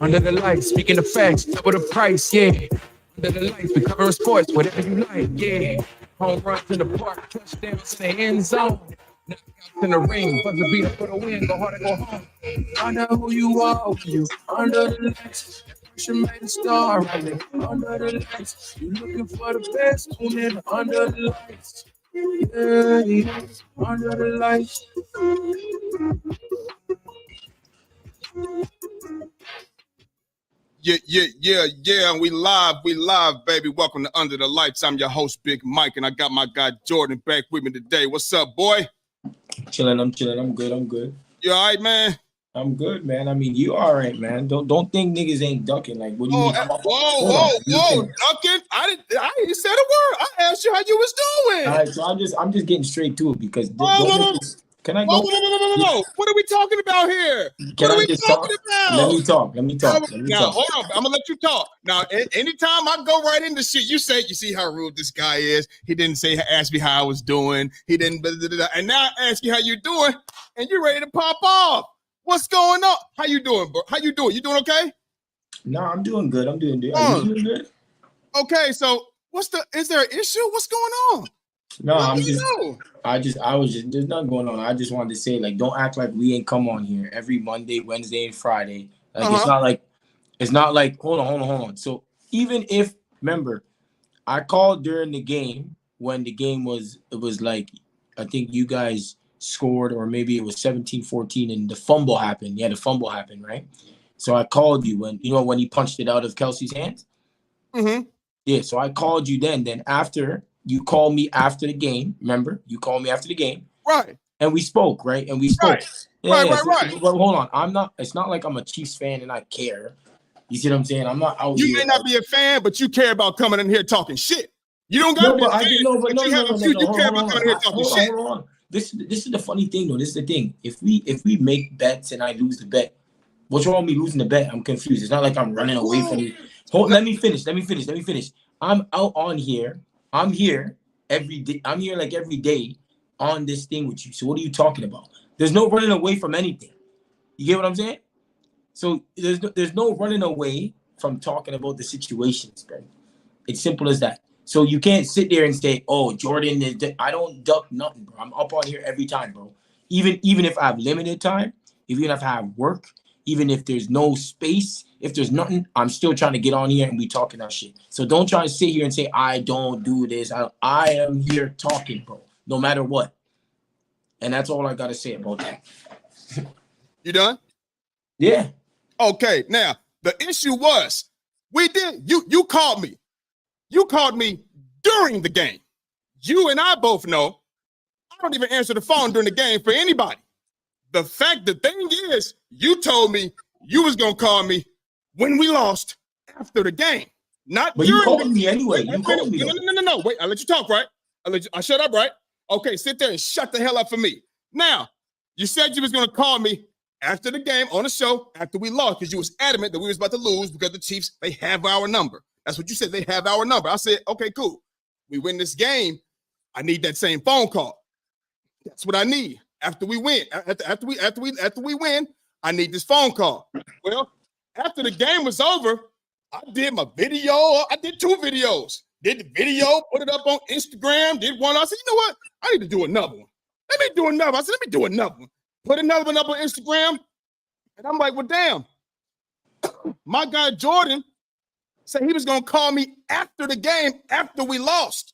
Under the lights, speaking of facts, double the price, yeah. Under the lights, we covering sports, whatever you like, yeah. Home runs in the park, touchdowns in the end zone. Knockouts in the ring, buzzer beat up for the win, go hard or go home. Find out who you are when you under the lights. Pressure made a star right there. Under the lights, you looking for the best, tune in under the lights. Yeah, yeah, under the lights. Yeah. And we live, baby. Welcome to Under the Lights. I'm your host, Big Mike, and I got my guy Jordan back with me today. What's up, boy? Chilling. I'm good. You all right, man? I'm good, man. I mean, you all right, man. Don't think niggas ain't ducking. Like, what do you mean? Whoa, ducking? I didn't say the word. I asked you how you was doing. All right, so I'm just getting straight to it because can I go? Whoa. What are we talking about here? Can I just talk? Let me talk. Now, hold on. I'm gonna let you talk. Now, anytime I go right into shit, you see how rude this guy is. He didn't ask me how I was doing. He didn't, and now I ask you how you doing, and you're ready to pop off. What's going on? How you doing, bro? How you doing? You doing okay? No, I'm doing good. Are you doing good? Okay, so is there an issue? What's going on? No, there's nothing going on. I just wanted to say, like, don't act like we ain't come on here every Monday, Wednesday, and Friday. Like, it's not like, hold on. So even if, remember, I called during the game when the game it was like, I think you guys scored, or maybe it was 17-14 and the fumble happened. Yeah, the fumble happened, right? So I called you when he punched it out of Kelsey's hands. Mm-hmm. Yeah, so I called you then after you called me after the game. Remember, you called me after the game, right? And we spoke, right? Right. Well, hold on. It's not like I'm a Chiefs fan and I care. You see what I'm saying? I'm not out here. You may not be a fan, but you care about coming in here talking shit. You don't got to be You care about coming in here talking shit. Hold on. This is the funny thing, though. This is the thing. If we make bets and I lose the bet, what's wrong with me losing the bet? I'm confused. It's not like I'm running away from you. Let me finish. I'm out on here. I'm here every day. I'm here like every day on this thing with you. So what are you talking about? There's no running away from anything. You get what I'm saying? So there's no running away from talking about the situations, bro. It's simple as that. So you can't sit there and say, "Oh, Jordan is." I don't duck nothing, bro. I'm up on here every time, bro. Even if I have limited time, even if I have work, even if there's no space, if there's nothing, I'm still trying to get on here and we talking that shit. So don't try to sit here and say I don't do this. I am here talking, bro. No matter what. And that's all I gotta say about that. You done? Yeah. Okay. Now the issue was you called me. You called me during the game. You and I both know I don't even answer the phone during the game for anybody. The thing is, you told me you was gonna call me when we lost after the game, not but during. You called me anyway. No. Wait, I let you talk, right? I shut up, right? Okay, sit there and shut the hell up for me. Now, you said you was gonna call me after the game on the show after we lost because you was adamant that we was about to lose because the Chiefs, they have our number. That's what you said. They have our number. I said, okay, cool. We win this game. I need that same phone call. That's what I need. After we win, after we win, I need this phone call. Well, after the game was over, I did my video. I did 2 videos. Did the video, put it up on Instagram, did one. I said, you know what? I need to do another one. Let me do another one. Put another one up on Instagram. And I'm like, well, damn. My guy Jordan said he was going to call me after the game, after we lost.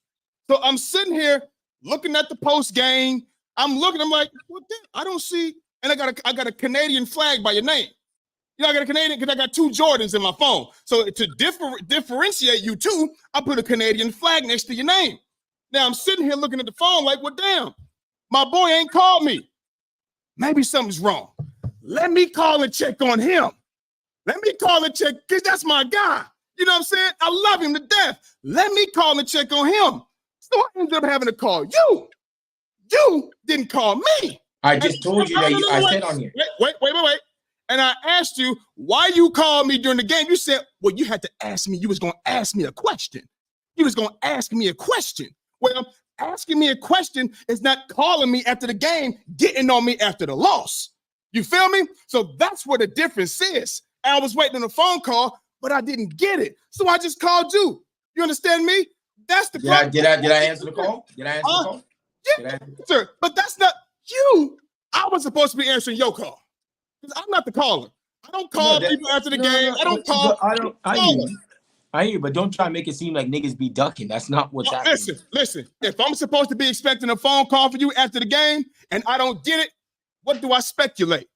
So I'm sitting here looking at the post game. I'm like, what the? I don't see. And I got a Canadian flag by your name. You know, I got a Canadian because I got 2 Jordans in my phone. So to differentiate you two, I put a Canadian flag next to your name. Now I'm sitting here looking at the phone like, well, damn, my boy ain't called me. Maybe something's wrong. Let me call and check on him. Let me call and check, because that's my guy. You know what I'm saying? I love him to death. Let me call and check on him. So I ended up having to call you. You didn't call me. I just told you that I said on here. Wait. And I asked you why you called me during the game. You said, well, you had to ask me. You was going to ask me a question. Well, asking me a question is not calling me after the game, getting on me after the loss. You feel me? So that's where the difference is. I was waiting on a phone call, but I didn't get it. So I just called you. You understand me? That's the problem. Did I answer the call? Did I answer the call? Yeah, sir. But that's not you. I was supposed to be answering your call. Because I'm not the caller. I don't call people after the game. I don't call. I hear you, but don't try to make it seem like niggas be ducking. That's not what's happening. Listen. If I'm supposed to be expecting a phone call for you after the game and I don't get it, what do I speculate?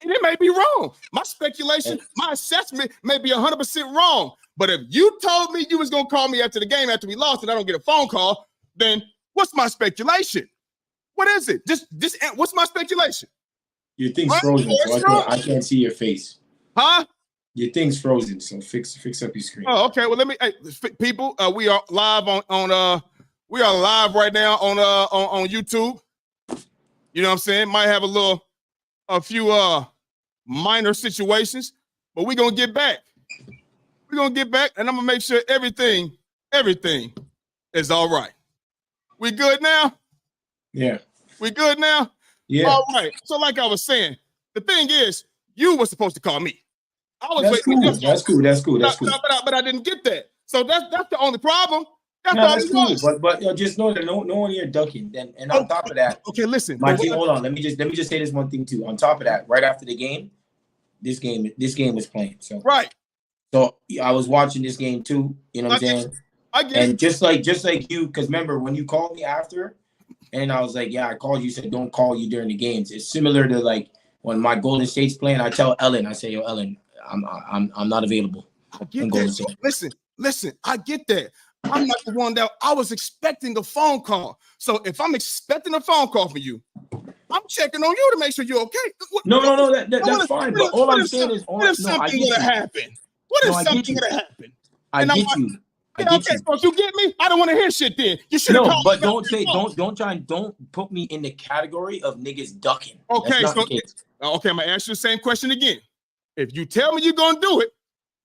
And it may be wrong. My speculation, my assessment may be 100% wrong. But if you told me you was going to call me after the game after we lost and I don't get a phone call, then what's my speculation? What is it? Just what's my speculation? Your thing's frozen, so I can't see your face. Huh? Your thing's frozen, so fix up your screen. Oh, okay. Well, let me, people. We are live on we are live right now on YouTube. You know what I'm saying? Might have a few minor situations, but we're gonna get back. We're gonna get back, and I'm gonna make sure everything is all right. We good now? Yeah. We good now? Yeah. All right. So, like I was saying, the thing is, you were supposed to call me. I was waiting. That's cool. But I didn't get that. So that's the only problem. That's cool. But just know that no one here ducking. And on top of that, okay, listen, Mikey, hold on. Let me just say this one thing too. On top of that, right after the game, this game was playing. So right. So I was watching this game too. You know what I'm saying? I get and just like you, because remember when you called me after, and I was like, yeah, I called you. Said don't call you during the games. It's similar to like when my Golden State's playing. I tell Ellen, I say, yo, Ellen, I'm not available. I get that. Listen, I get that. I'm not the one that I was expecting a phone call. So if I'm expecting a phone call from you, I'm checking on you to make sure you're okay. No, that's fine. But all I'm saying is, what if something would have happened? What if something would have happened? I get you. Okay, so if you get me, I don't want to hear shit then. You should have called but don't put me in the category of niggas ducking. Okay, I'm gonna ask you the same question again. If you tell me you're gonna do it,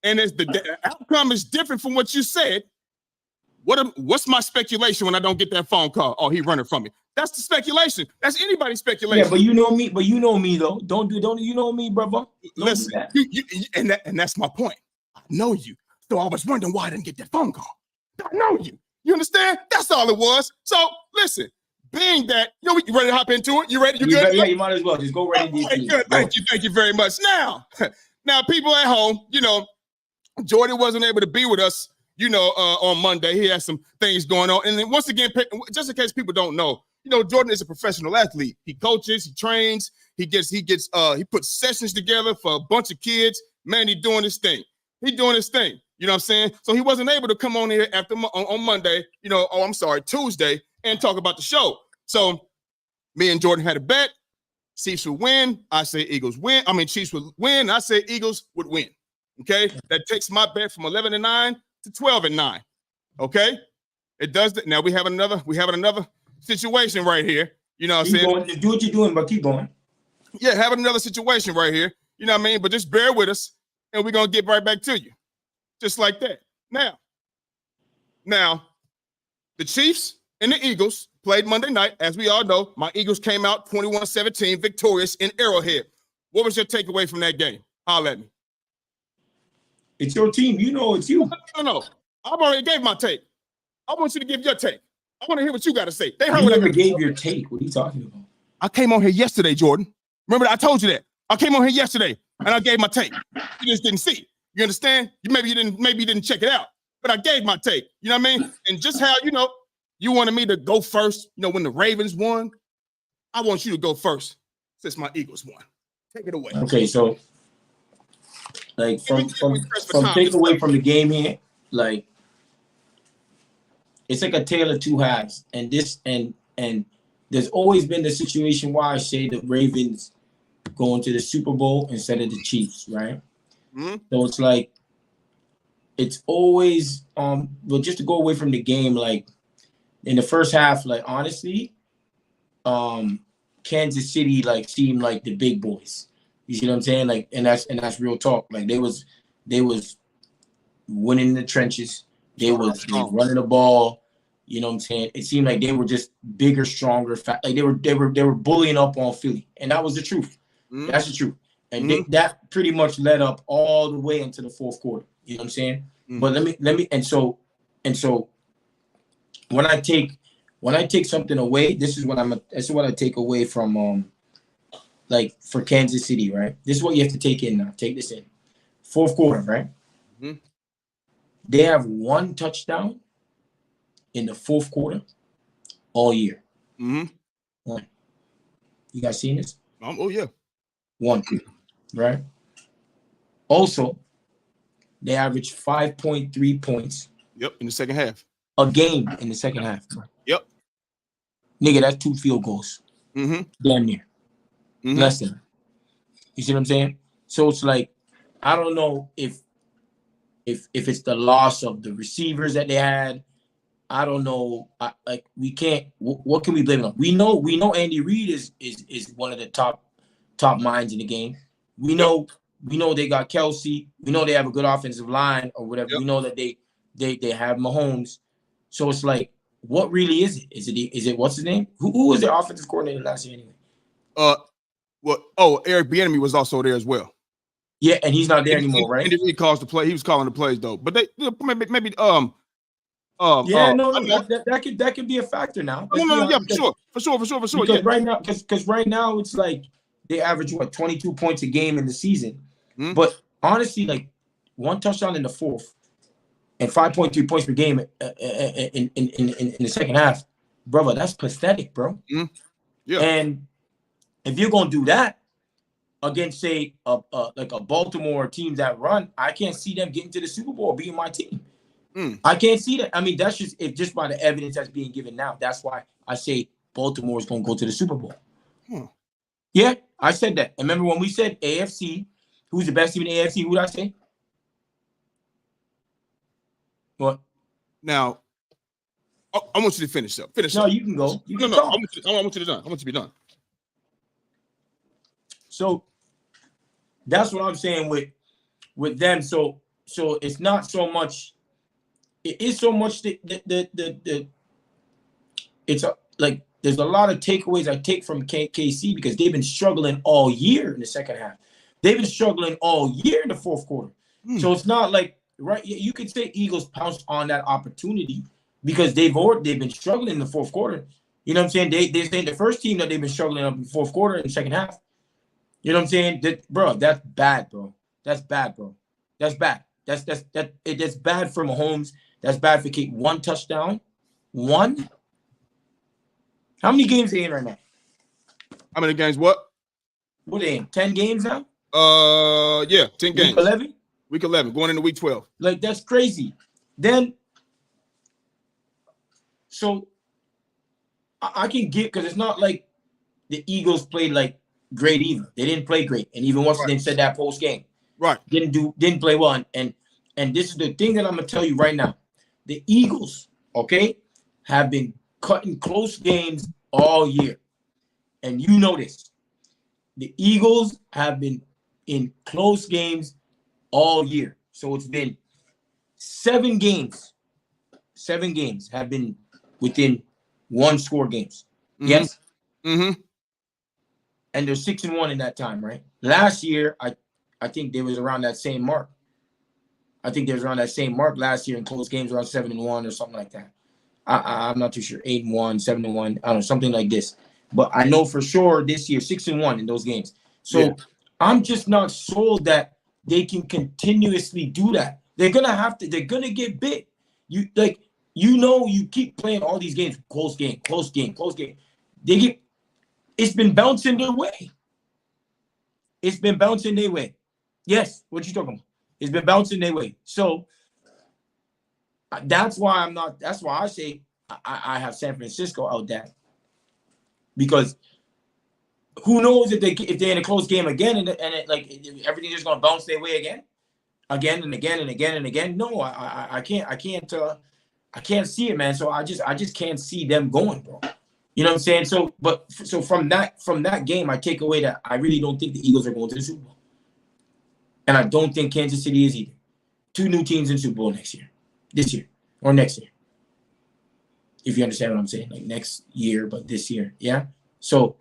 and the outcome is different from what you said, what's my speculation when I don't get that phone call? Oh, he running from me. That's the speculation. That's anybody's speculation. Yeah, but you know me. But you know me though. Don't you know me, brother? Listen, and that's my point. I know you. So I was wondering why I didn't get that phone call. I know you. You understand? That's all it was. So listen, being that you ready to hop into it? You ready? You good? Yeah, you might as well. Just go right into it. Good. Thank you very much. Now, people at home, Jordan wasn't able to be with us, on Monday. He had some things going on. And then once again, just in case people don't know, Jordan is a professional athlete. He coaches, he trains, he puts sessions together for a bunch of kids. Man, he's doing his thing. You know what I'm saying? So he wasn't able to come on here on Monday, Tuesday, and talk about the show. So me and Jordan had a bet. Chiefs would win. I say Eagles win. Chiefs would win. I say Eagles would win. Okay? That takes my bet from 11-9 to 12-9. Okay? It does that. Now we have another situation right here. You know what I'm saying? Just do what you're doing, but keep going. Yeah, having another situation right here. You know what I mean? But just bear with us, and we're gonna get right back to you. Just like that. Now, the Chiefs and the Eagles played Monday night. As we all know, my Eagles came out 21-17 victorious in Arrowhead. What was your takeaway from that game? Holler at me. It's your team. It's you. No. I've already gave my take. I want you to give your take. I want to hear what you got to say. They heard you what never gave your take. What are you talking about? I came on here yesterday, Jordan. Remember that I told you that. I came on here yesterday and I gave my take. You just didn't see it. You understand? Maybe you didn't check it out. But I gave my take. You know what I mean? And just how, you wanted me to go first, when the Ravens won. I want you to go first since my Eagles won. Take it away. Okay, so like from takeaway from the game here, like it's like a tale of two halves. And there's always been the situation why I say the Ravens going to the Super Bowl instead of the Chiefs, right? Mm-hmm. So it's like it's always but just to go away from the game, like in the first half, like honestly, Kansas City like seemed like the big boys. You see what I'm saying? Like, and that's real talk. Like they was winning in the trenches. They was running the ball. You know what I'm saying? It seemed like they were just bigger, stronger, like they were bullying up on Philly, and that was the truth. Mhm. That's the truth. And that pretty much led up all the way into the fourth quarter. You know what I'm saying? But let me and so when I take something away, this is what I take away from like for Kansas City, right? This is what you have to take in now. Take this in. Fourth quarter, right? Mhm. They have one touchdown in the fourth quarter all year. Mhm. One. You guys seen this? Oh yeah. One, right? Also, they average 5.3 points Yep. In the second half. a game in the second half. Yep. Nigga, that's 2 field goals. Mm-hmm. Damn near. Mm-hmm. Less than. You see what I'm saying? So it's like, I don't know if it's the loss of the receivers that they had. I don't know. Like we can't. What can we blame it on? We know Andy Reid is one of the top minds in the game. We know they got Kelsey. We know they have a good offensive line or whatever. Yep. We know that they have Mahomes. So it's like, what really is it? Is it what's his name? Who was their offensive coordinator last year anyway? Eric Bieniemy was also there as well. Yeah, and he's not there anymore, right? Andy Reid calls the play. He was calling the plays though. But they maybe that could be a factor now. Yeah, for sure. Because right now it's like they average 22 points a game in the season. Mm-hmm. But honestly, like one touchdown in the fourth and 5.3 points per game in the second half, brother, that's pathetic, bro. Mm-hmm. Yeah. And if you're gonna do that against, say, like a Baltimore team that run, I can't see them getting to the Super Bowl being my team. I can't see that. I mean, that's just by the evidence that's being given now. That's why I say Baltimore is going to go to the Super Bowl. Yeah, I said that. And remember when we said AFC, who's the best team in the AFC? Who did I say? What? Now, I want you to finish up. No, you can go. You can no. talk. I want you to done. I want you to be done. So that's what I'm saying with them. So it's not so much. It is so much like there's a lot of takeaways I take from KC because they've been struggling all year in the second half. They've been struggling all year in the fourth quarter. So it's not like, right, you could say Eagles pounced on that opportunity because they've been struggling in the fourth quarter. You know what I'm saying? They're saying the first team that they've been struggling up in the fourth quarter in the second half. You know what I'm saying? That's bad, bro. That's bad, bro. That's bad. That's bad for Mahomes. That's bad for Kate. One touchdown. One? How many games are they in right now? How many games? What are they in? 10 games now? Yeah, 10 games. Week 11? Week 11, going into week 12. Like, that's crazy. Then, so I can get, because it's not like the Eagles played like great either. They didn't play great. And even once they said that post game. Right. Didn't play well. And this is the thing that I'm gonna tell you right now. The Eagles, okay, have been cutting close games all year. And you know this. The Eagles have been in close games all year. So it's been 7 games. 7 games have been within 1 score games. Mm-hmm. Yes? Mm-hmm. And they're 6-1 in that time, right? Last year, I think they was around that same mark. I think they was around that same mark last year in close games, around 7-1 or something like that. I'm not too sure. 8-1, 7-1, I don't know, something like this. But I know for sure this year, 6-1 in those games. So I'm just not sold that they can continuously do that. They're gonna get bit. You keep playing all these games, close game. It's been bouncing their way. It's been bouncing their way. Yes, what you talking about? It's been bouncing their way. So that's why I say I have San Francisco out there. Because who knows if they're in a close game again and everything's just gonna bounce their way again and again. No, I can't see it, man. So I just can't see them going, bro. You know what I'm saying? So from that game, I take away that I really don't think the Eagles are going to the Super Bowl. And I don't think Kansas City is either. 2 new teams in Super Bowl this year, or next year. If you understand what I'm saying, like next year, but this year, yeah. So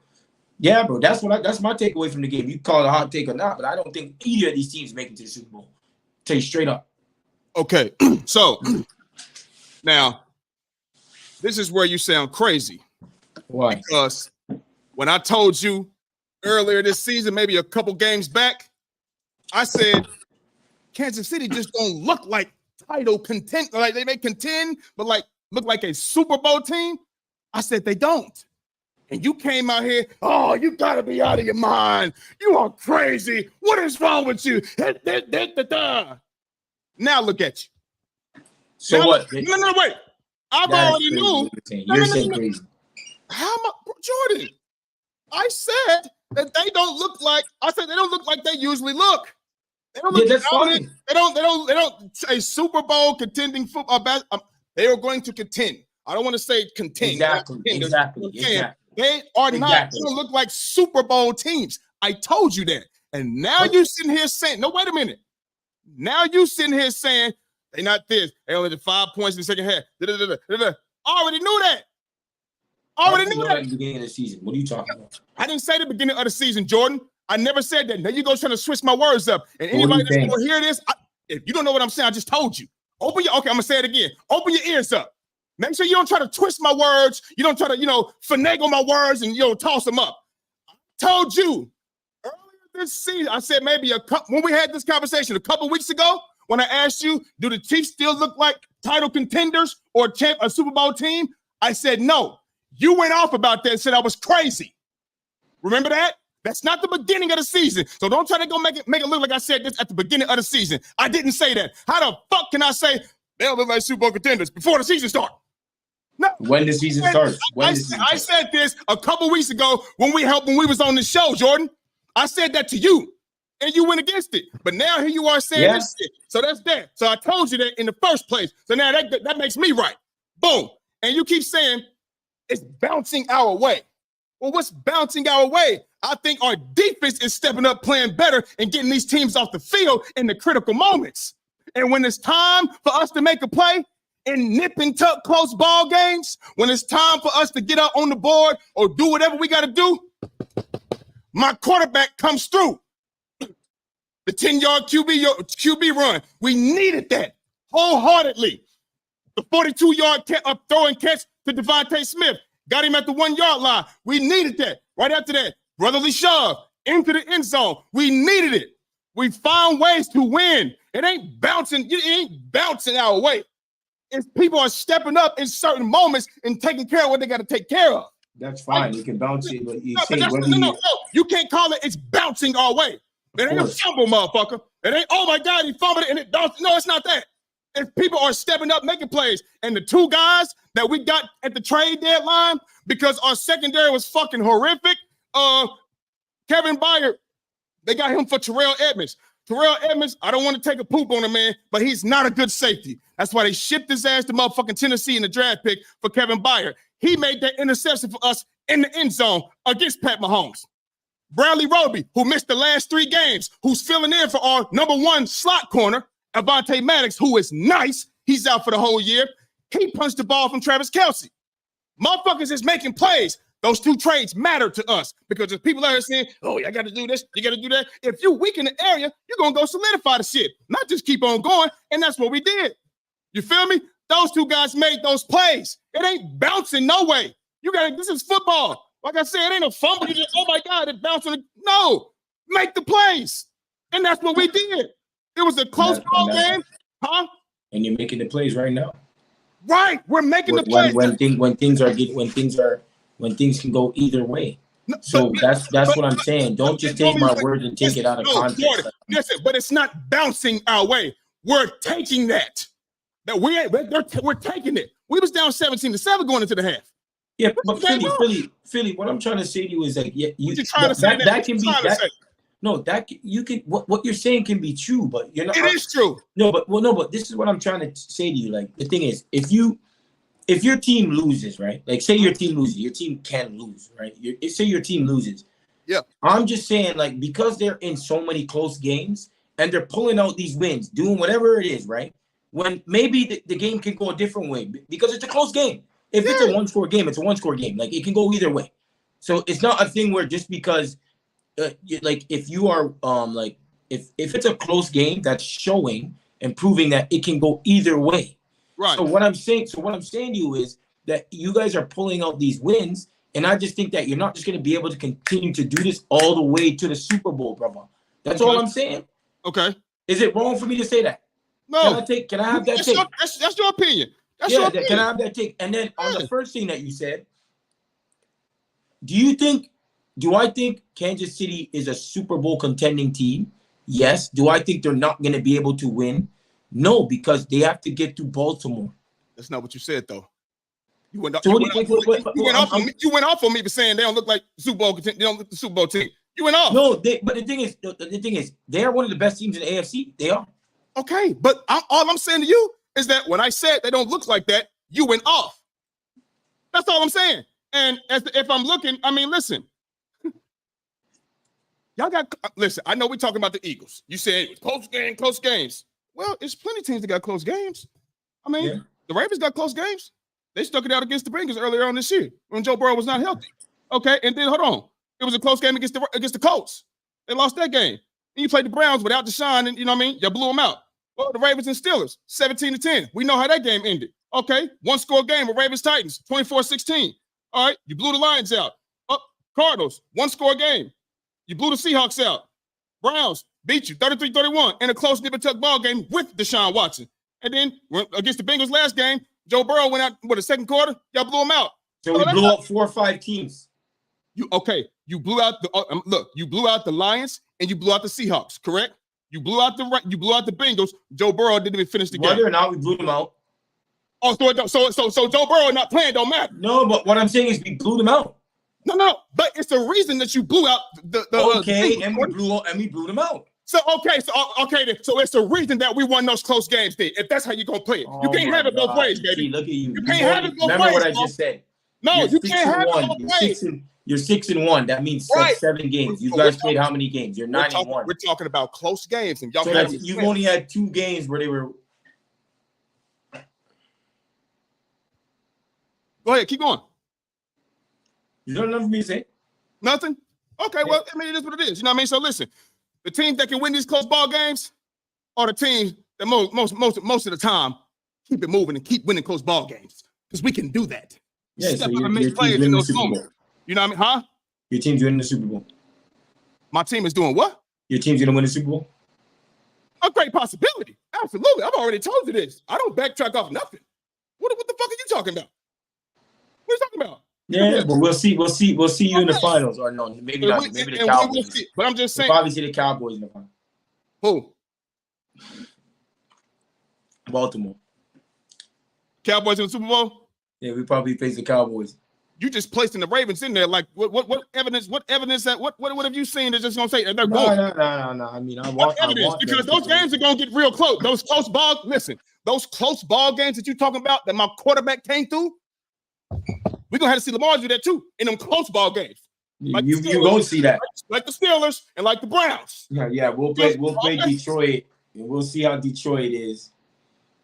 Yeah, bro. That's my takeaway from the game. You call it a hot take or not, but I don't think either of these teams make it to the Super Bowl. Tell you straight up. Okay, so now this is where you sound crazy. Why? Because when I told you earlier this season, maybe a couple games back, I said Kansas City just don't look like title content. Like they may contend, but like look like a Super Bowl team. I said they don't. And you came out here, oh, you gotta be out of your mind. You are crazy. What is wrong with you? Now look at you. So now, what? No, wait. I've already knew. You're saying crazy. How much, Jordan? I said that they don't look like. I said they don't look like they usually look. They don't look dominant. They don't. A Super Bowl contending football. They are going to contend. I don't want to say contend. Exactly. They are not going to look like Super Bowl teams. I told you that. And now you sitting here saying, no, wait a minute. Now you sitting here saying they not this. They only did 5 points in the second half. I already knew that. Already knew that. At the beginning of the season. What are you talking about? I didn't say the beginning of the season, Jordan. I never said that. Now you go trying to switch my words up. And anybody that's going to hear this, if you don't know what I'm saying, I just told you. Okay, I'm going to say it again. Open your ears up. Make sure you don't try to twist my words. You don't try to, finagle my words and, toss them up. I told you earlier this season, I said maybe when we had this conversation a couple weeks ago, when I asked you, do the Chiefs still look like title contenders or a Super Bowl team? I said no. You went off about that and said I was crazy. Remember that? That's not the beginning of the season. So don't try to go make it look like I said this at the beginning of the season. I didn't say that. How the fuck can I say they don't look like Super Bowl contenders before the season starts? No. When the season starts. I said this a couple weeks ago when we was on the show, Jordan. I said that to you, and you went against it. But now here you are saying this shit. So that's that. So I told you that in the first place. So now that makes me right. Boom. And you keep saying it's bouncing our way. Well, what's bouncing our way? I think our defense is stepping up, playing better, and getting these teams off the field in the critical moments. And when it's time for us to make a play in nip and tuck close ball games, when it's time for us to get out on the board or do whatever we got to do, my quarterback comes through. The 10-yard QB run. We needed that wholeheartedly. The 42-yard throw and catch to Devontae Smith. Got him at the 1-yard line. We needed that. Right after that, brotherly shove into the end zone. We needed it. We found ways to win. It ain't bouncing our way. It's people are stepping up in certain moments and taking care of what they got to take care of. That's fine. You can bounce it, but you can't call it it's bouncing our way. It ain't a fumble, motherfucker. It ain't, oh my God, he fumbled it and it bounced. No, it's not that. If people are stepping up, making plays, and the two guys that we got at the trade deadline, because our secondary was fucking horrific, Kevin Byard, they got him for Terrell Edmonds. Terrell Edmonds, I don't want to take a poop on him, man, but he's not a good safety. That's why they shipped his ass to motherfucking Tennessee in the draft pick for Kevin Byard. He made that interception for us in the end zone against Pat Mahomes. Bradley Roby, who missed the last 3 games, who's filling in for our number 1 slot corner, Avonte Maddox, who is nice. He's out for the whole year. He punched the ball from Travis Kelce. Motherfuckers is making plays. Those 2 trades matter to us because there's people out here saying, oh, I got to do this, you got to do that. If you weaken the area, you're going to go solidify the shit, not just keep on going. And that's what we did. You feel me? Those 2 guys made those plays. It ain't bouncing no way. This is football. Like I said, it ain't a fumble. You just, oh my God, it bounced. No, make the plays. And that's what we did. It was a close ball game. Huh? And you're making the plays right now. Right. We're making the plays. When things can go either way. So that's what I'm saying. Don't just take my word and take it out of context. Listen, but it's not bouncing our way. We're taking that. We're taking it. We was down 17-7 going into the half. Yeah, but Philly. What I'm trying to say to you is like, yeah, that can be that. No, that you can. What you're saying can be true, but you're not. It is true. No, but this is what I'm trying to say to you. Like the thing is, if your team loses, right? Like say your team loses, your team can lose, right? Say your team loses. Yeah. I'm just saying, like, because they're in so many close games and they're pulling out these wins, doing whatever it is, right? When maybe the game can go a different way because it's a close game. If it's a one-score game, it's a one-score game. Like, it can go either way. So it's not a thing where just because, like, if you are like if it's a close game, that's showing and proving that it can go either way. Right. So what I'm saying to you is that you guys are pulling out these wins, and I just think that you're not just going to be able to continue to do this all the way to the Super Bowl, brother. That's all I'm saying. Okay. Is it wrong for me to say that? No. Can I have that that's take? That's your opinion. That's your opinion. Can I have that take? And then on the first thing that you said, do I think Kansas City is a Super Bowl contending team? Yes. Do I think they're not going to be able to win? No, because they have to get through Baltimore. That's not what you said, though. You went off on me for saying they don't look like Super Bowl. They don't look the Super Bowl team. You went off. No, but the thing is, they are one of the best teams in the AFC. They are. Okay, but all I'm saying to you is that when I said they don't look like that, you went off. That's all I'm saying. And if I'm looking, I mean, listen. Y'all got listen. I know we're talking about the Eagles. You said close games. Well, it's plenty of teams that got close games. I mean, the Ravens got close games. They stuck it out against the Bengals earlier on this year when Joe Burrow was not healthy. Okay, and then hold on, it was a close game against the Colts. They lost that game. And you played the Browns without Deshaun, and you know what I mean. You blew them out. Well, the Ravens and Steelers, 17-10. We know how that game ended. Okay, one-score game with Ravens Titans, 24-16. All right, you blew the Lions out. Cardinals, one-score game. You blew the Seahawks out. Browns beat you 33-31 in a close nip-and-tuck ball game with Deshaun Watson. And then against the Bengals last game, Joe Burrow went out the second quarter. Y'all blew him out. So we blew up 4 or 5 teams. You blew out you blew out the Lions and you blew out the Seahawks, correct? You blew out the Bengals. Joe Burrow didn't even finish the game. Whether or not we blew them out. Oh, so Joe Burrow not playing don't matter. No, but what I'm saying is we blew them out. No, but it's the reason that you blew out the and we blew them out. So it's the reason that we won those close games. Then, if that's how you're gonna play it, you can't have it both ways, baby. See, look at you. You can't have it both ways. Remember what I just said. No, you can't have it both ways. You're 6-1. That means 7 games. You guys played how many games? You're 9-1. We're talking about close games, and y'all. So you've only had 2 games where they were. Go ahead, keep going. You don't know for me to say? Nothing? Okay, well, I mean, it is what it is. You know what I mean? So listen, the teams that can win these close ball games are the teams that most of the time keep it moving and keep winning close ball games. Because we can do that. Yeah, Step so up and make plays in those moments. You know what I mean? Huh? Your team's winning the Super Bowl. My team is doing what? Your team's gonna win the Super Bowl? A great possibility. Absolutely. I've already told you this. I don't backtrack off nothing. What the fuck are you talking about? What are you talking about? Yeah, but we'll see you in the finals, or no, maybe not. Maybe the Cowboys. But I'm just saying. We'll probably see the Cowboys in the final. Who? Baltimore. Cowboys in the Super Bowl? Yeah, we probably face the Cowboys. You just placing the Ravens in there. Like what evidence? What evidence that what have you seen that's just gonna say they're going? No. I mean, I want because those games are gonna get real close. Those close ball games that you talking about that my quarterback came through. We're gonna have to see Lamar do that too in them close ball games. Like you won't see that. Like the Steelers and like the Browns. Yeah, we'll play Detroit, and we'll see how Detroit is.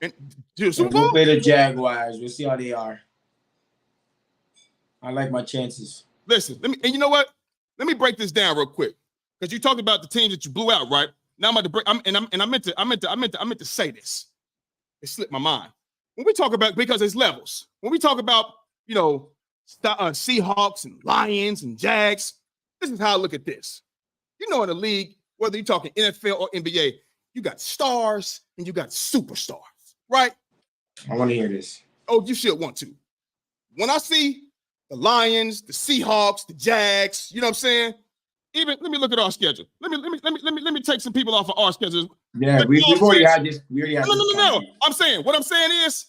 And we'll play the Jaguars. We'll see how they are. I like my chances. Listen, and you know what? Let me break this down real quick. Because you talked about the teams that you blew out, right? Now I'm about to break. I meant to say this. It slipped my mind. When we talk about, because it's levels. When we talk about, Seahawks and Lions and Jags, this is how I look at this. You know, in the league, whether you're talking NFL or NBA, you got stars and you got superstars, right? I want to hear this. Oh, you should want to. When I see the Lions, the Seahawks, the Jags, you know what I'm saying? Even let me look at our schedule. Let me take some people off of our schedule. Yeah, we've already had this. We already had this. No. What I'm saying is,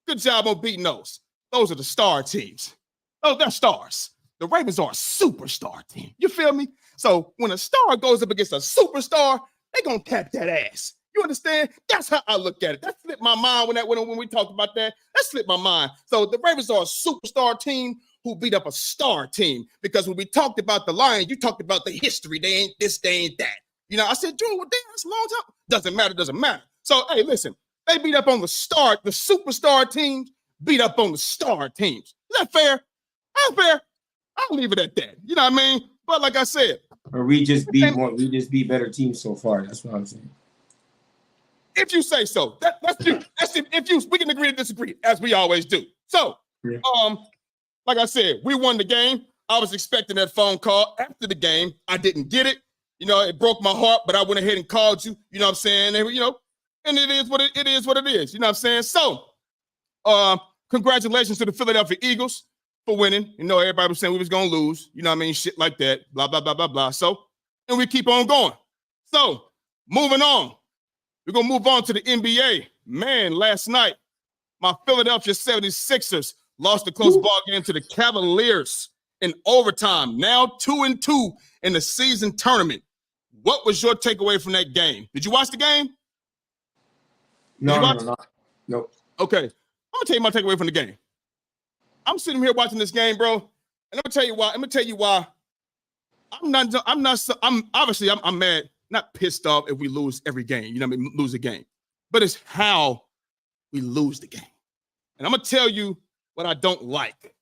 good job on beating those. Those are the star teams. Oh, they're stars. The Ravens are a superstar team. You feel me? So when a star goes up against a superstar, they're gonna tap that ass. You understand? That's how I look at it. That slipped my mind when we talked about that. That slipped my mind. So the Ravens are a superstar team who beat up a star team. Because when we talked about the Lions, you talked about the history. They ain't this, they ain't that. You know, I said, Drew, well, damn, that's a long time. Doesn't matter. So, hey, listen, they beat up on the superstar teams, beat up on the star teams. Is that fair? That's fair. I'll leave it at that. You know what I mean? But like I said, or we just be better teams so far. That's what I'm saying. If you say so, that's if we can agree to disagree, as we always do. So, Yeah. like I said, we won the game. I was expecting that phone call after the game. I didn't get it. You know, it broke my heart, but I went ahead and called you. You know what I'm saying? And, you know, and it is what it is. You know what I'm saying? So, congratulations to the Philadelphia Eagles for winning. You know, everybody was saying we was gonna lose. You know what I mean? Shit like that. Blah blah blah blah blah. So, and we keep on going. So, moving on. We're going to move on to the NBA. Man, last night, my Philadelphia 76ers lost a close ball game to the Cavaliers in overtime. Now 2-2 in the season tournament. What was your takeaway from that game? Did you watch the game? No. Okay. I'm going to tell you my takeaway from the game. I'm sitting here watching this game, bro, and I'm going to tell you why. I'm mad. Not pissed off if we lose every game, you know what I mean, lose a game. But it's how we lose the game. And I'm going to tell you what I don't like.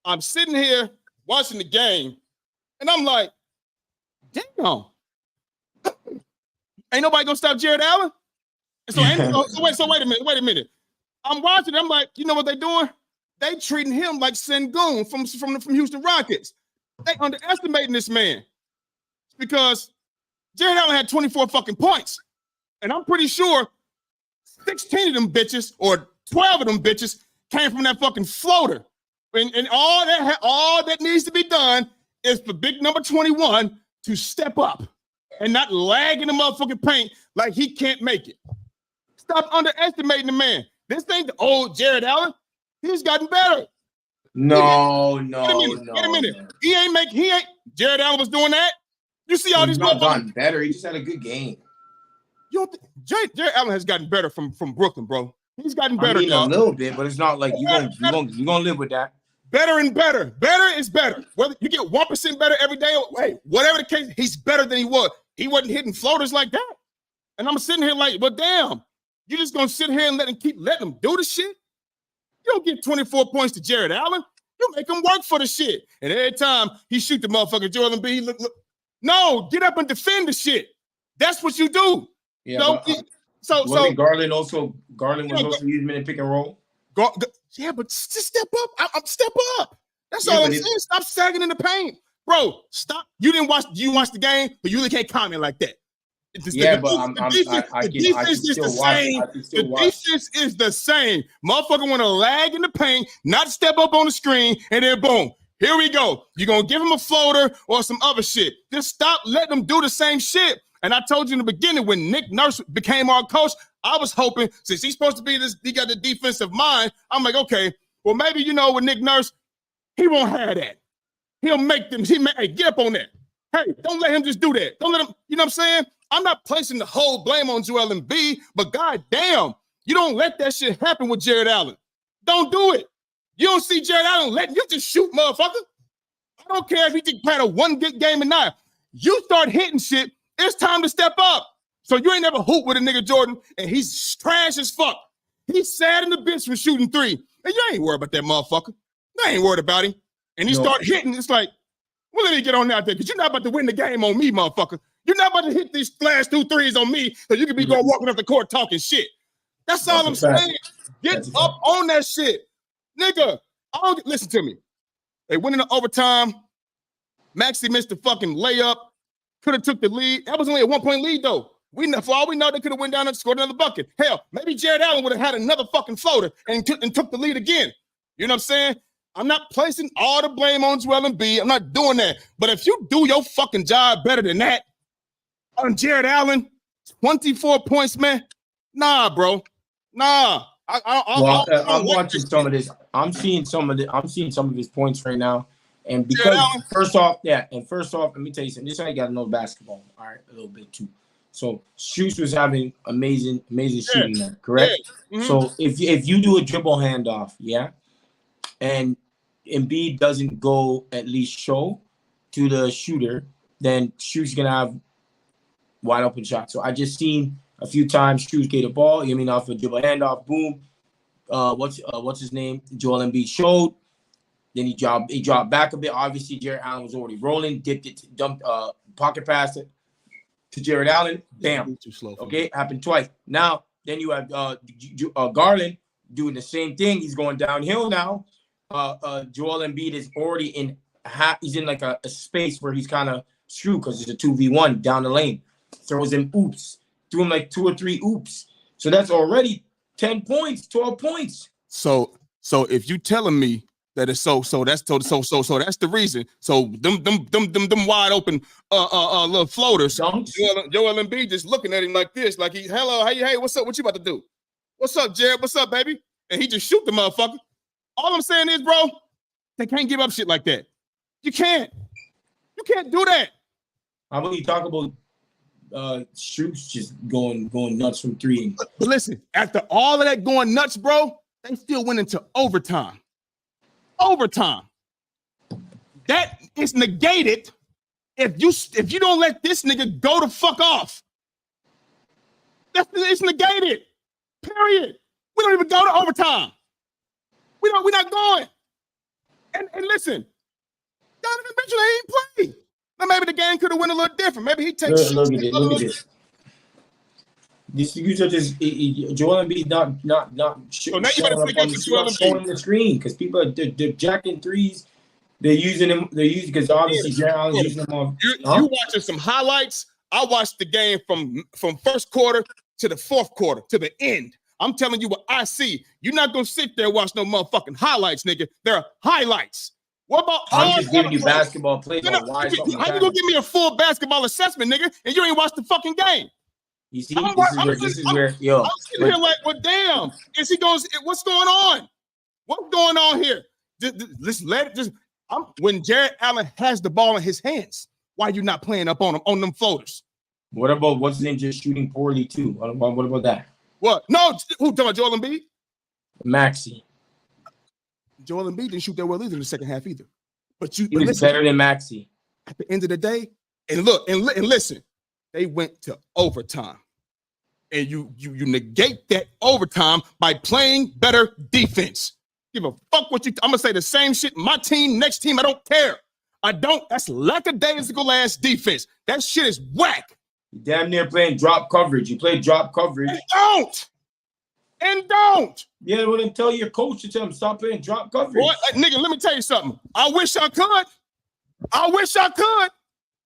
I'm sitting here watching the game, and I'm like, damn. Ain't nobody going to stop Jared Allen? So wait a minute. I'm watching it. I'm like, you know what they doing? They treating him like Sengun from Houston Rockets. They underestimating this man because Jared Allen had 24 fucking points. And I'm pretty sure 16 of them bitches or 12 of them bitches came from that fucking floater. And all that needs to be done is for big number 21 to step up and not lag in the motherfucking paint like he can't make it. Stop underestimating the man. This ain't the old Jared Allen. He's gotten better. No. Wait a minute. Jared Allen was doing that. You see all these motherfuckers gotten better. He just had a good game. Jared Allen has gotten better from Brooklyn, bro. He's gotten better. I mean, a little bit, but it's not like you're gonna live with that. Better and better. Better is better. Whether you get 1% better every day, whatever the case, he's better than he was. He wasn't hitting floaters like that. And I'm sitting here like, well, damn, you just gonna sit here and let him do the shit? You don't give 24 points to Jared Allen. You make him work for the shit. And every time he shoot the motherfucker Joel Embiid, he look. No, get up and defend the shit. That's what you do. Yeah. So Garland was also using him in pick and roll. Yeah, but just step up. Step up. That's all I'm saying. Stop sagging in the paint, bro. Stop. You watch the game, but you really can't comment like that. The defense is the same. The defense is the same. Motherfucker want to lag in the paint, not step up on the screen, and then boom. Here we go. You're going to give him a floater or some other shit. Just stop letting him do the same shit. And I told you in the beginning when Nick Nurse became our coach, I was hoping, since he's supposed to be he got the defensive mind, I'm like, okay, well, maybe, with Nick Nurse, he won't have that. He'll make them, hey, get up on that. Hey, don't let him just do that. Don't let him, you know what I'm saying? I'm not placing the whole blame on Joel Embiid, but goddamn, you don't let that shit happen with Jared Allen. Don't do it. You don't see Jared Allen letting you just shoot, motherfucker. I don't care if he just had a one good game or not. You start hitting shit, it's time to step up. So you ain't never hoop with a nigga Jordan, and he's trash as fuck. He's sad in the bitch from shooting three. And you ain't worried about that motherfucker. You ain't worried about him. And he start hitting, it's like, well, let me get on out there, because you're not about to win the game on me, motherfucker. You're not about to hit these flash 2 threes on me, so you can be going walking up the court talking shit. That's all I'm saying. Get up on that shit. Nigga, listen to me. They went into overtime. Maxey missed the fucking layup. Could have took the lead. That was only a 1-point lead, though. For all we know, they could have went down and scored another bucket. Hell, maybe Jared Allen would have had another fucking floater and took the lead again. You know what I'm saying? I'm not placing all the blame on Joel Embiid. I'm not doing that. But if you do your fucking job better than that on Jared Allen, 24 points, man. Nah, bro. Nah. I'm watching some of this. I'm seeing some of his points right now. And because first off, let me tell you something. This I got to know basketball, all right, a little bit too. So Shoots was having amazing shooting there, correct? Yeah. Mm-hmm. So if you do a dribble handoff, and Embiid doesn't go at least show to the shooter, then Shoots gonna have wide open shots. So I just seen a few times Shoots get a ball, off a dribble handoff, boom. What's his name? Joel Embiid showed. Then he dropped back a bit. Obviously, Jared Allen was already rolling. Dipped it, dumped pocket pass it to Jared Allen. Bam. Too slow. Okay, happened twice. Now, then you have Garland doing the same thing. He's going downhill now. Joel Embiid is already in. He's in like a space where he's kind of screwed because it's a 2v1 down the lane. Throws him oops. Threw him like 2 or 3 oops. So that's already 10 points, 12 points. So if you telling me that it's so that's the reason. So them wide open little floaters. Joel Embiid just looking at him like this, like hello, hey, what's up? What you about to do? What's up, Jared? What's up, baby? And he just shoot the motherfucker. All I'm saying is, bro, they can't give up shit like that. You can't do that. How about you talk about Strus just going nuts from 3? But listen, after all of that going nuts, bro, they still went into overtime. That is negated if you don't let this nigga go the fuck off. It's negated. Period. We don't even go to overtime. We're not going. And listen, Donovan Mitchell ain't played. Now maybe the game could have went a little different. Maybe he takes. Look at this. This user just Joel Embiid not so now you better figure out Joel Embiid on the screen because people are they're jacking threes. They're using them. They're using because obviously Jared Allen's using them on. You watching some highlights? I watched the game from first quarter to the fourth quarter to the end. I'm telling you what I see. You're not gonna sit there and watch no motherfucking highlights, nigga. They're highlights. What about I'm just giving you basketball plays? How you gonna give me a full basketball assessment, nigga, and you ain't watched the fucking game? You see, this is where yo. I'm sitting here like, well, damn. Is he going? What's going on? What's going on here? Listen, when Jared Allen has the ball in his hands, why are you not playing up on him on them floaters? What about what's his name just shooting poorly too? What about that? What? No, who talking about Joel Embiid? Maxey. Joel Embiid didn't shoot that well either in the second half either. But he was better than Maxey. At the end of the day, and look and listen, they went to overtime. And you negate that overtime by playing better defense. Give a fuck what I'm gonna say the same shit. My team, next team, I don't care. That's lackadaisical ass defense. That shit is whack. You damn near playing drop coverage. You play drop coverage. And don't. Yeah, well, then tell your coach to tell him stop playing drop coverage. Boy, nigga, let me tell you something. I wish I could.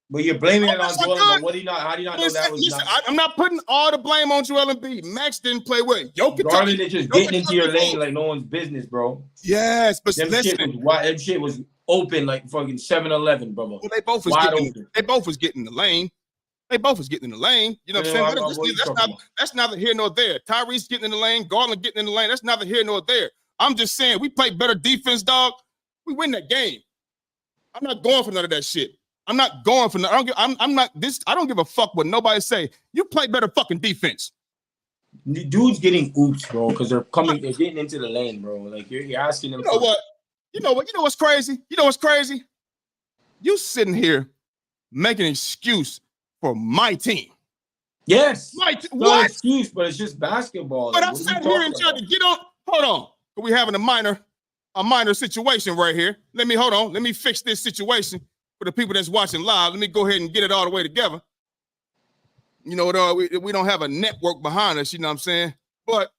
But you're blaming it on Joel. How do you not know that was not? I'm not putting all the blame on Joel Embiid. Max didn't play well. Garland is just getting into your lane like no one's business, bro. Yes, but that shit was open like fucking 7-Eleven, bro. Well, they both was getting in the lane. You know what I'm saying? That's neither here nor there. Tyrese getting in the lane, Garland getting in the lane. That's neither here nor there. I'm just saying we play better defense, dog. We win that game. I'm not going for none of that shit. I'm not going for none. I don't give a fuck what nobody say. You play better fucking defense. Dude's getting oops, bro, because they're getting into the lane, bro. Like you're asking them. You know what's crazy? You sitting here making an excuse for my team. Yes. What? Excuse, but it's just basketball. But I'm sitting here and trying to get on. Hold on. We're having a minor situation right here. Let me fix this situation for the people that's watching live. Let me go ahead and get it all the way together. You know, we don't have a network behind us, you know what I'm saying? But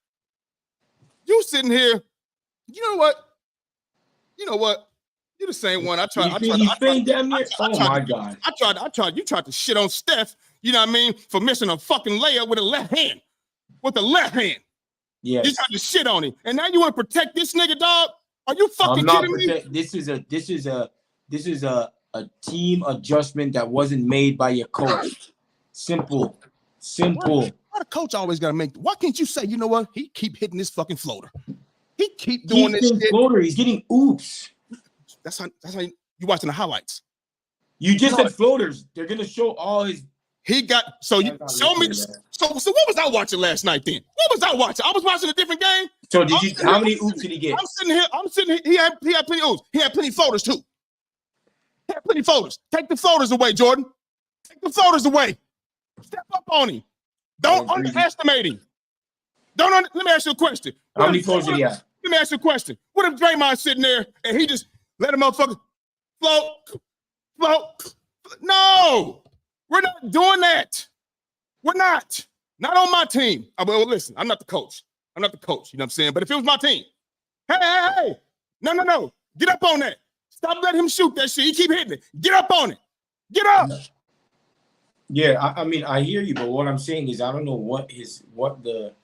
you sitting here, you know what? You're the same one. You tried to shit on Steph, you know what I mean, for missing a fucking layup with the left hand. Yes. You tried to shit on him. And now you want to protect this nigga, dog? Are you fucking kidding me? This is a team adjustment that wasn't made by your coach. Simple. Why the coach always gotta make? Why can't you say, you know what? He keep hitting this fucking floater. He keep doing this shit. Floater. He's getting oops. That's how you watching the highlights. You just said floaters. They're gonna show all his. He got so you show me. So what was I watching last night then? What was I watching? I was watching a different game. So how many oops did he get? I'm sitting here. He had plenty oops. He had plenty floaters too. Take the floaters away, Jordan. Take the floaters away. Step up on him. Don't underestimate him. Let me ask you a question. How many floaters did he have? Let me ask you a question. What if Draymond's sitting there and he just Let a motherfucker float. No, we're not doing that. We're not. Not on my team. Well, listen, I'm not the coach. You know what I'm saying? But if it was my team, hey. No. Get up on that. Stop letting him shoot that shit. He keep hitting it. Get up on it. Get up. Yeah, I mean, I hear you, but what I'm saying is I don't know what the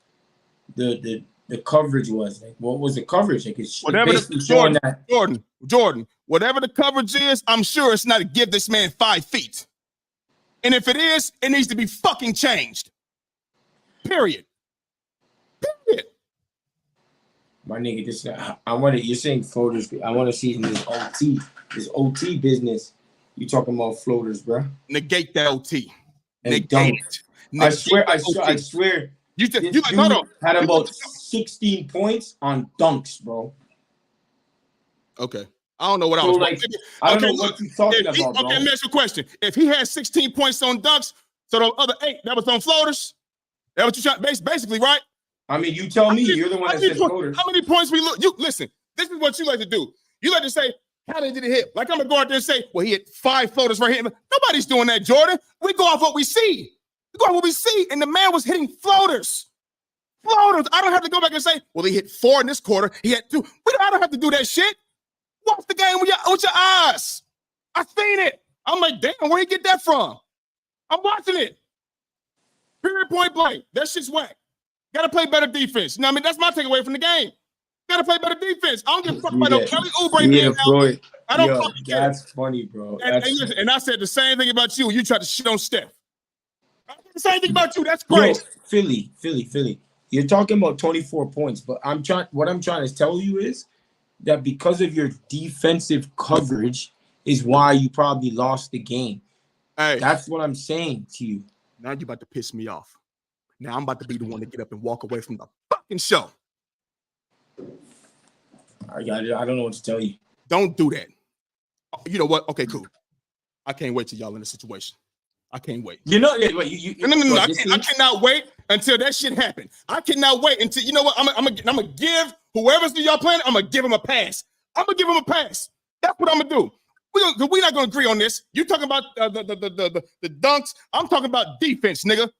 coverage was. Like, what was the coverage? Like, it's Whatever basically showing that Jordan, whatever the coverage is, I'm sure it's not to give this man 5 feet. And if it is, it needs to be fucking changed. Period. my nigga, this you're saying floaters. I want to see in this OT business. You talking about floaters, bro? Negate that OT. And Negate it. I swear. You like, hold on. Had about 16 points on dunks, bro. Okay. I don't know what I So, was like, I don't know what you're talking about, bro. Okay, let me ask you a question. If he had 16 points on dunks, so the other 8, that was on floaters? That what you trying basically, right? I mean, you tell me. You're the one that said floaters. How many points we look? You listen. This is what you like to do. You like to say, how did it hit? Like, I'm gonna go out there and say, well, he hit 5 floaters right here. Nobody's doing that, Jordan. We go off what we see. We go off what we see, and the man was hitting floaters. Floaters. I don't have to go back and say, well, he hit 4 in this quarter. He had 2. I don't have to do that shit. Watch the game with your eyes. I seen it. I'm like, damn, where you get that from? I'm watching it. Period, point blank. That shit's whack. Gotta play better defense. You know what I mean? That's my takeaway from the game. Gotta play better defense. I don't give a fuck about no Kelly Oubre being out. I don't fucking care. That's funny, bro. And I said the same thing about you. You tried to shit on Steph. I said the same thing about you. That's crazy. Philly. You're talking about 24 points, but what I'm trying to tell you is that because of your defensive coverage is why you probably lost the game. Hey, that's what I'm saying to you. Now you're about to piss me off. Now I'm about to be the one to get up and walk away from the fucking show. I don't know what to tell you. Don't do that. You know what? Okay, cool. I can't wait till y'all in the situation. I can't wait. No. I cannot wait until that shit happens. I cannot wait until, you know what? I'm gonna give whoever's y'all playing, I'm gonna give him a pass. That's what I'm gonna do. We're not gonna agree on this. You talking about the dunks? I'm talking about defense, nigga.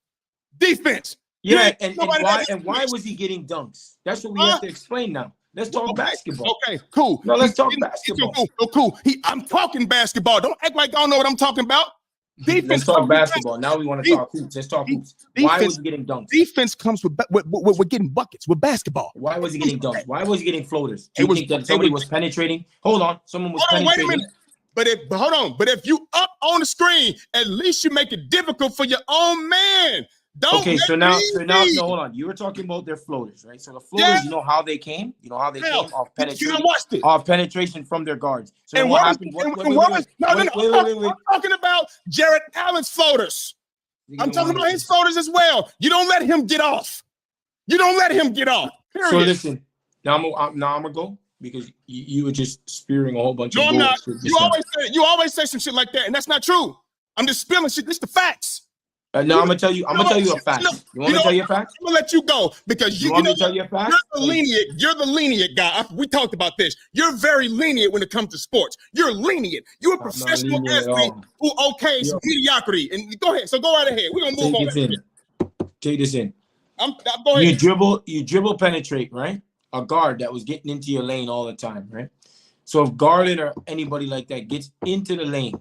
Defense. Yeah, and why was he getting dunks? That's what we have to explain now. Let's talk basketball. Okay, cool. No, let's talk basketball. Cool. I'm talking basketball. Don't act like I don't know what I'm talking about. Defense. Let's talk basketball. Now we want to talk hoops. Let's talk hoops. Why was he getting dunked? Defense comes with getting buckets with basketball. Why was he getting dunked? Why was he getting floaters? Do you think that somebody was penetrating? Hold on. Someone was penetrating. Wait a minute. Hold on. But if you up on the screen, at least you make it difficult for your own man. So now, hold on. You were talking about their floaters, right? So the floaters, you know how they came? You know how they came off penetration? Off penetration from their guards. So and what happened? No. I'm talking about Jarrett Allen's floaters. I'm talking about his floaters as well. You don't let him get off. Period. So listen, now I'm gonna go because you were just spewing a whole bunch of bullshit. You always say some shit like that, and that's not true. I'm just spilling shit. This is the facts. No, I'm gonna tell you a fact. You want me to tell you a fact? I'm gonna let you go because you want me to tell you a fact? You're the lenient guy. We talked about this. You're very lenient when it comes to sports. You're lenient. You're a professional athlete who okays mediocrity. And go ahead. So go right ahead. We're gonna move on. Take this in. Go ahead. You dribble penetrate, right? A guard that was getting into your lane all the time, right? So if Garland or anybody like that gets into the lane,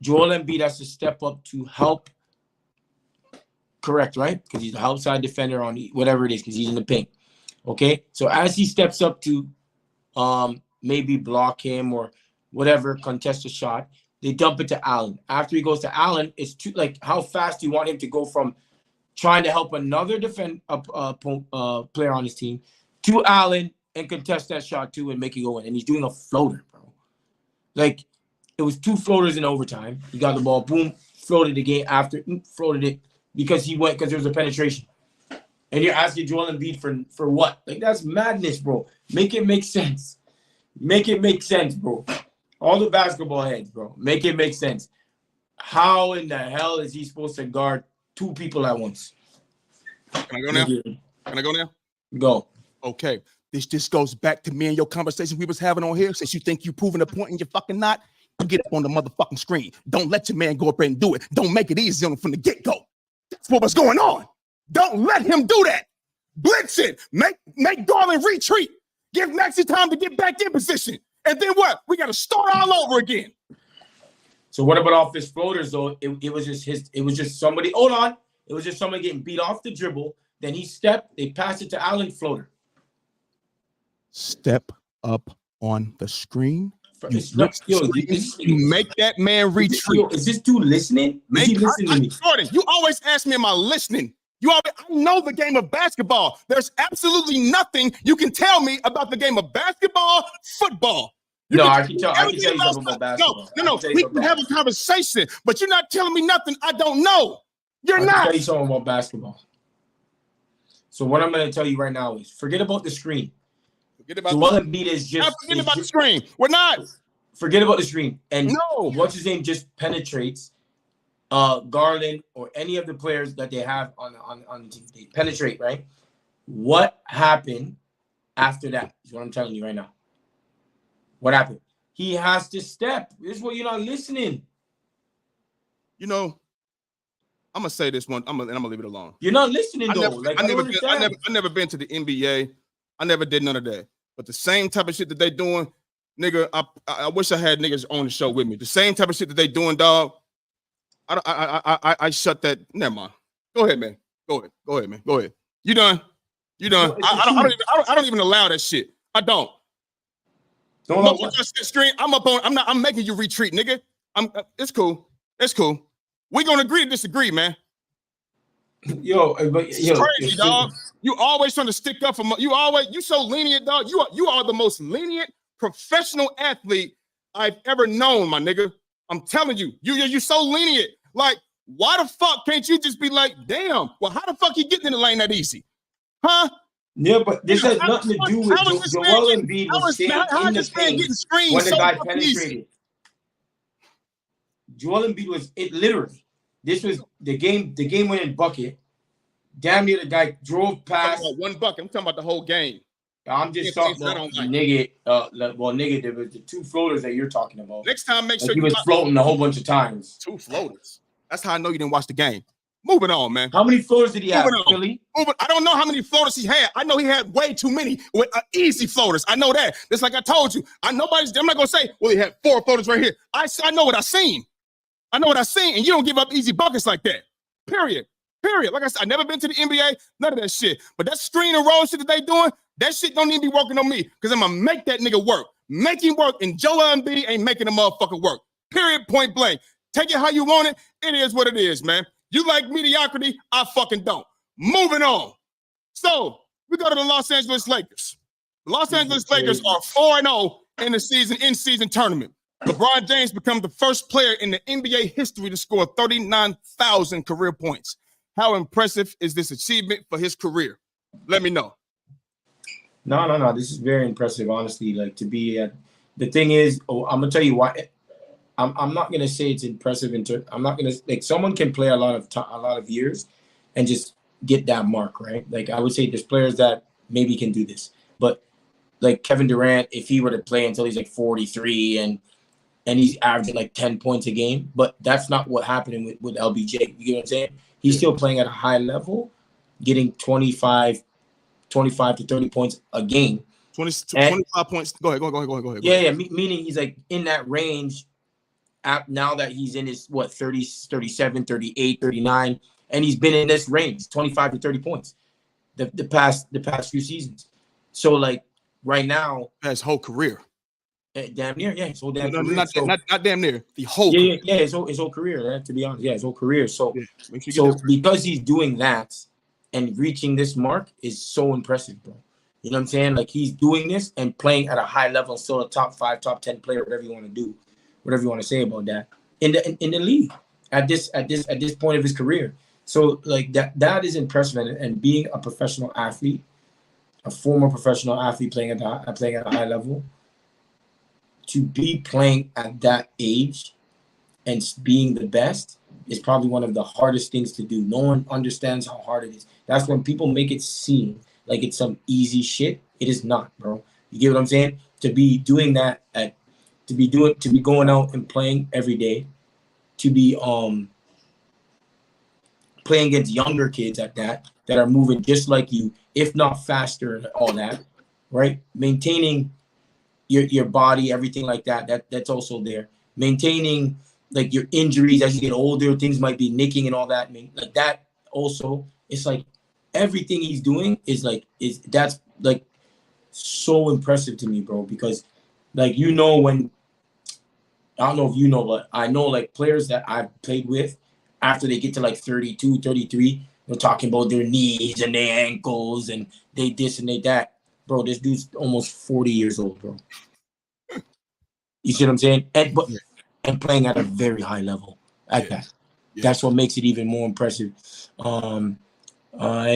Joel Embiid has to step up to help. Correct, right? Because he's the outside defender on whatever it is, because he's in the paint. Okay, so as he steps up to maybe block him or whatever, contest a shot, they dump it to Allen. After he goes to Allen, it's too, like, how fast do you want him to go from trying to help another player on his team to Allen and contest that shot too and make it go in? And he's doing a floater, bro. Like, it was 2 floaters in overtime. He got the ball, boom, floated the game after, floated it. Because there was a penetration. And you're asking Joel Embiid for what? Like, that's madness, bro. Make it make sense. Bro. All the basketball heads, bro. Make it make sense. How in the hell is he supposed to guard 2 people at once? Can I go now? Go. Okay. this just goes back to me and your conversation we was having on here. Since you think you proving a point and you're fucking not, you get up on the motherfucking screen. Don't let your man go up there and do it. Don't make it easy on him from the get-go. That's what was going on. Don't let him do that. Blitz it. Make Garland retreat. Give Maxey time to get back in position. And then what? We got to start all over again. So what about off his floaters though? It was just somebody. Hold on. It was just somebody getting beat off the dribble. Then he stepped. They passed it to Allen floater. Step up on the screen. You make that man retreat. Is this dude listening? Is he listening to me? Jordan, you always ask me, am I listening? I know the game of basketball. There's absolutely nothing you can tell me about the game of basketball, football. I can tell you something about basketball. No. We can have a conversation, but you're not telling me nothing I don't know. You're not. I can tell you something about basketball. So what I'm going to tell you right now is forget about the screen. Forget about the screen. We're not. Forget about the screen. And what's his name just penetrates Garland or any of the players that they have on the team. They penetrate, right? What happened after that is what I'm telling you right now. What happened? He has to step. This is what you're not listening. I'm gonna say this one. I'm gonna leave it alone. You're not listening though. I never been to the NBA. I never did none of that. But the same type of shit that they doing, nigga. I wish I had niggas on the show with me. The same type of shit that they doing, dog. I shut that. Never mind. Go ahead, man. Go ahead, man. Go ahead. You done. I don't even allow that shit. I don't. Screen. I'm making you retreat, nigga. It's cool. We're gonna agree to disagree, man. It's crazy, dog. You always trying to stick up for you so lenient, dog. You are the most lenient professional athlete I've ever known, my nigga. I'm telling you, you so lenient. Like, why the fuck can't you just be like, damn? Well, how the fuck you getting in the lane that easy, huh? Yeah, but this has nothing to do with Joel Embiid was staying in the paint when the guy penetrated. Joel Embiid was it literally. This was the game-winning bucket. Damn near the guy drove past. One bucket. I'm talking about the whole game. I'm just talking about nigga. Nigga, there was the two floaters that you're talking about. Next time, make sure he was floating a whole bunch of times. Two floaters. That's how I know you didn't watch the game. Moving on, man. How many floaters did he have, Philly? I don't know how many floaters he had. I know he had way too many with easy floaters. I know that. Just like I told you. I'm not gonna say, well, he had 4 floaters right here. I know what I seen. And you don't give up easy buckets like that. Period. Like I said, I never been to the NBA, none of that shit. But that screen and roll shit that they doing, that shit don't even be working on me because I'm gonna make that nigga work. Make him work, and Joel Embiid ain't making the motherfucker work. Period, point blank. Take it how you want it. It is what it is, man. You like mediocrity, I fucking don't. Moving on. So we go to the Los Angeles Lakers. The Los Angeles Lakers are 4-0 in the in-season tournament. LeBron James became the first player in the NBA history to score 39,000 career points. How impressive is this achievement for his career? Let me know. No. This is very impressive, honestly. Like to be at the thing is, I'm gonna tell you why. I'm not gonna say it's impressive. I'm not gonna like someone can play a lot of years and just get that mark, right? Like I would say there's players that maybe can do this, but like Kevin Durant, if he were to play until he's like 43 and he's averaging like 10 points a game, but that's not what happened with LBJ. You get what I'm saying? He's still playing at a high level, getting 25 to 30 points a game. 25 points. Go ahead. Yeah. Meaning he's like in that range now that he's in his 30, 37, 38, 39, and he's been in this range, 25 to 30 points the past few seasons. So like right now, his whole career. Damn near, yeah. His whole damn career. Not damn near. The whole career. His whole career, to be honest. Yeah, his whole career. So because he's doing that and reaching this mark is so impressive, bro. You know what I'm saying? Like he's doing this and playing at a high level, still a top 5, top 10 player, whatever you want to do, whatever you want to say about that. In the league at this point of his career. So like that is impressive. And being a professional athlete, a former professional athlete playing at a high level. To be playing at that age and being the best is probably one of the hardest things to do. No one understands how hard it is. That's when people make it seem like it's some easy shit. It is not, bro. You get what I'm saying? To be doing that to be going out and playing every day, to be playing against younger kids at that are moving just like you, if not faster, and all that, right? Maintaining your body, everything like that's also there. Maintaining like your injuries as you get older, things might be nicking and all that. I mean, like that also, it's like everything he's doing is that's like so impressive to me, bro, because like, when, I don't know if you know, but I know like players that I've played with after they get to like 32, 33, they're talking about their knees and their ankles and they this and they that. Bro, this dude's almost 40 years old, bro. You see what I'm saying? And playing at a very high level at that. Yeah. That's what makes it even more impressive. And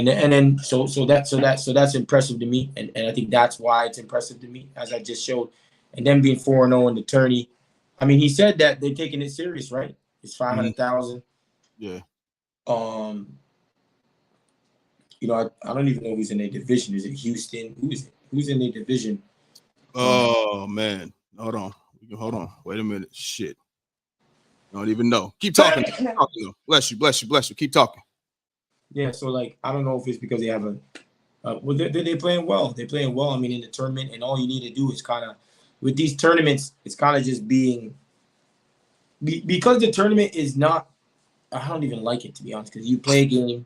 then so that's impressive to me, and I think that's why it's impressive to me, as I just showed. And then being 4-0 in the tourney, I mean, he said that they're taking it serious, right? It's 500,000. Yeah. I don't even know who's in their division. Is it Houston? Who's in their division? Oh man, hold on. Wait a minute. Shit. I don't even know. Keep talking. Bless you. Keep talking. Yeah, so like, I don't know if it's because they have they're playing well. They're playing well. I mean, in the tournament, and all you need to do is kind of, with these tournaments, it's kind of just because the tournament is not, I don't even like it, to be honest, because you play a game,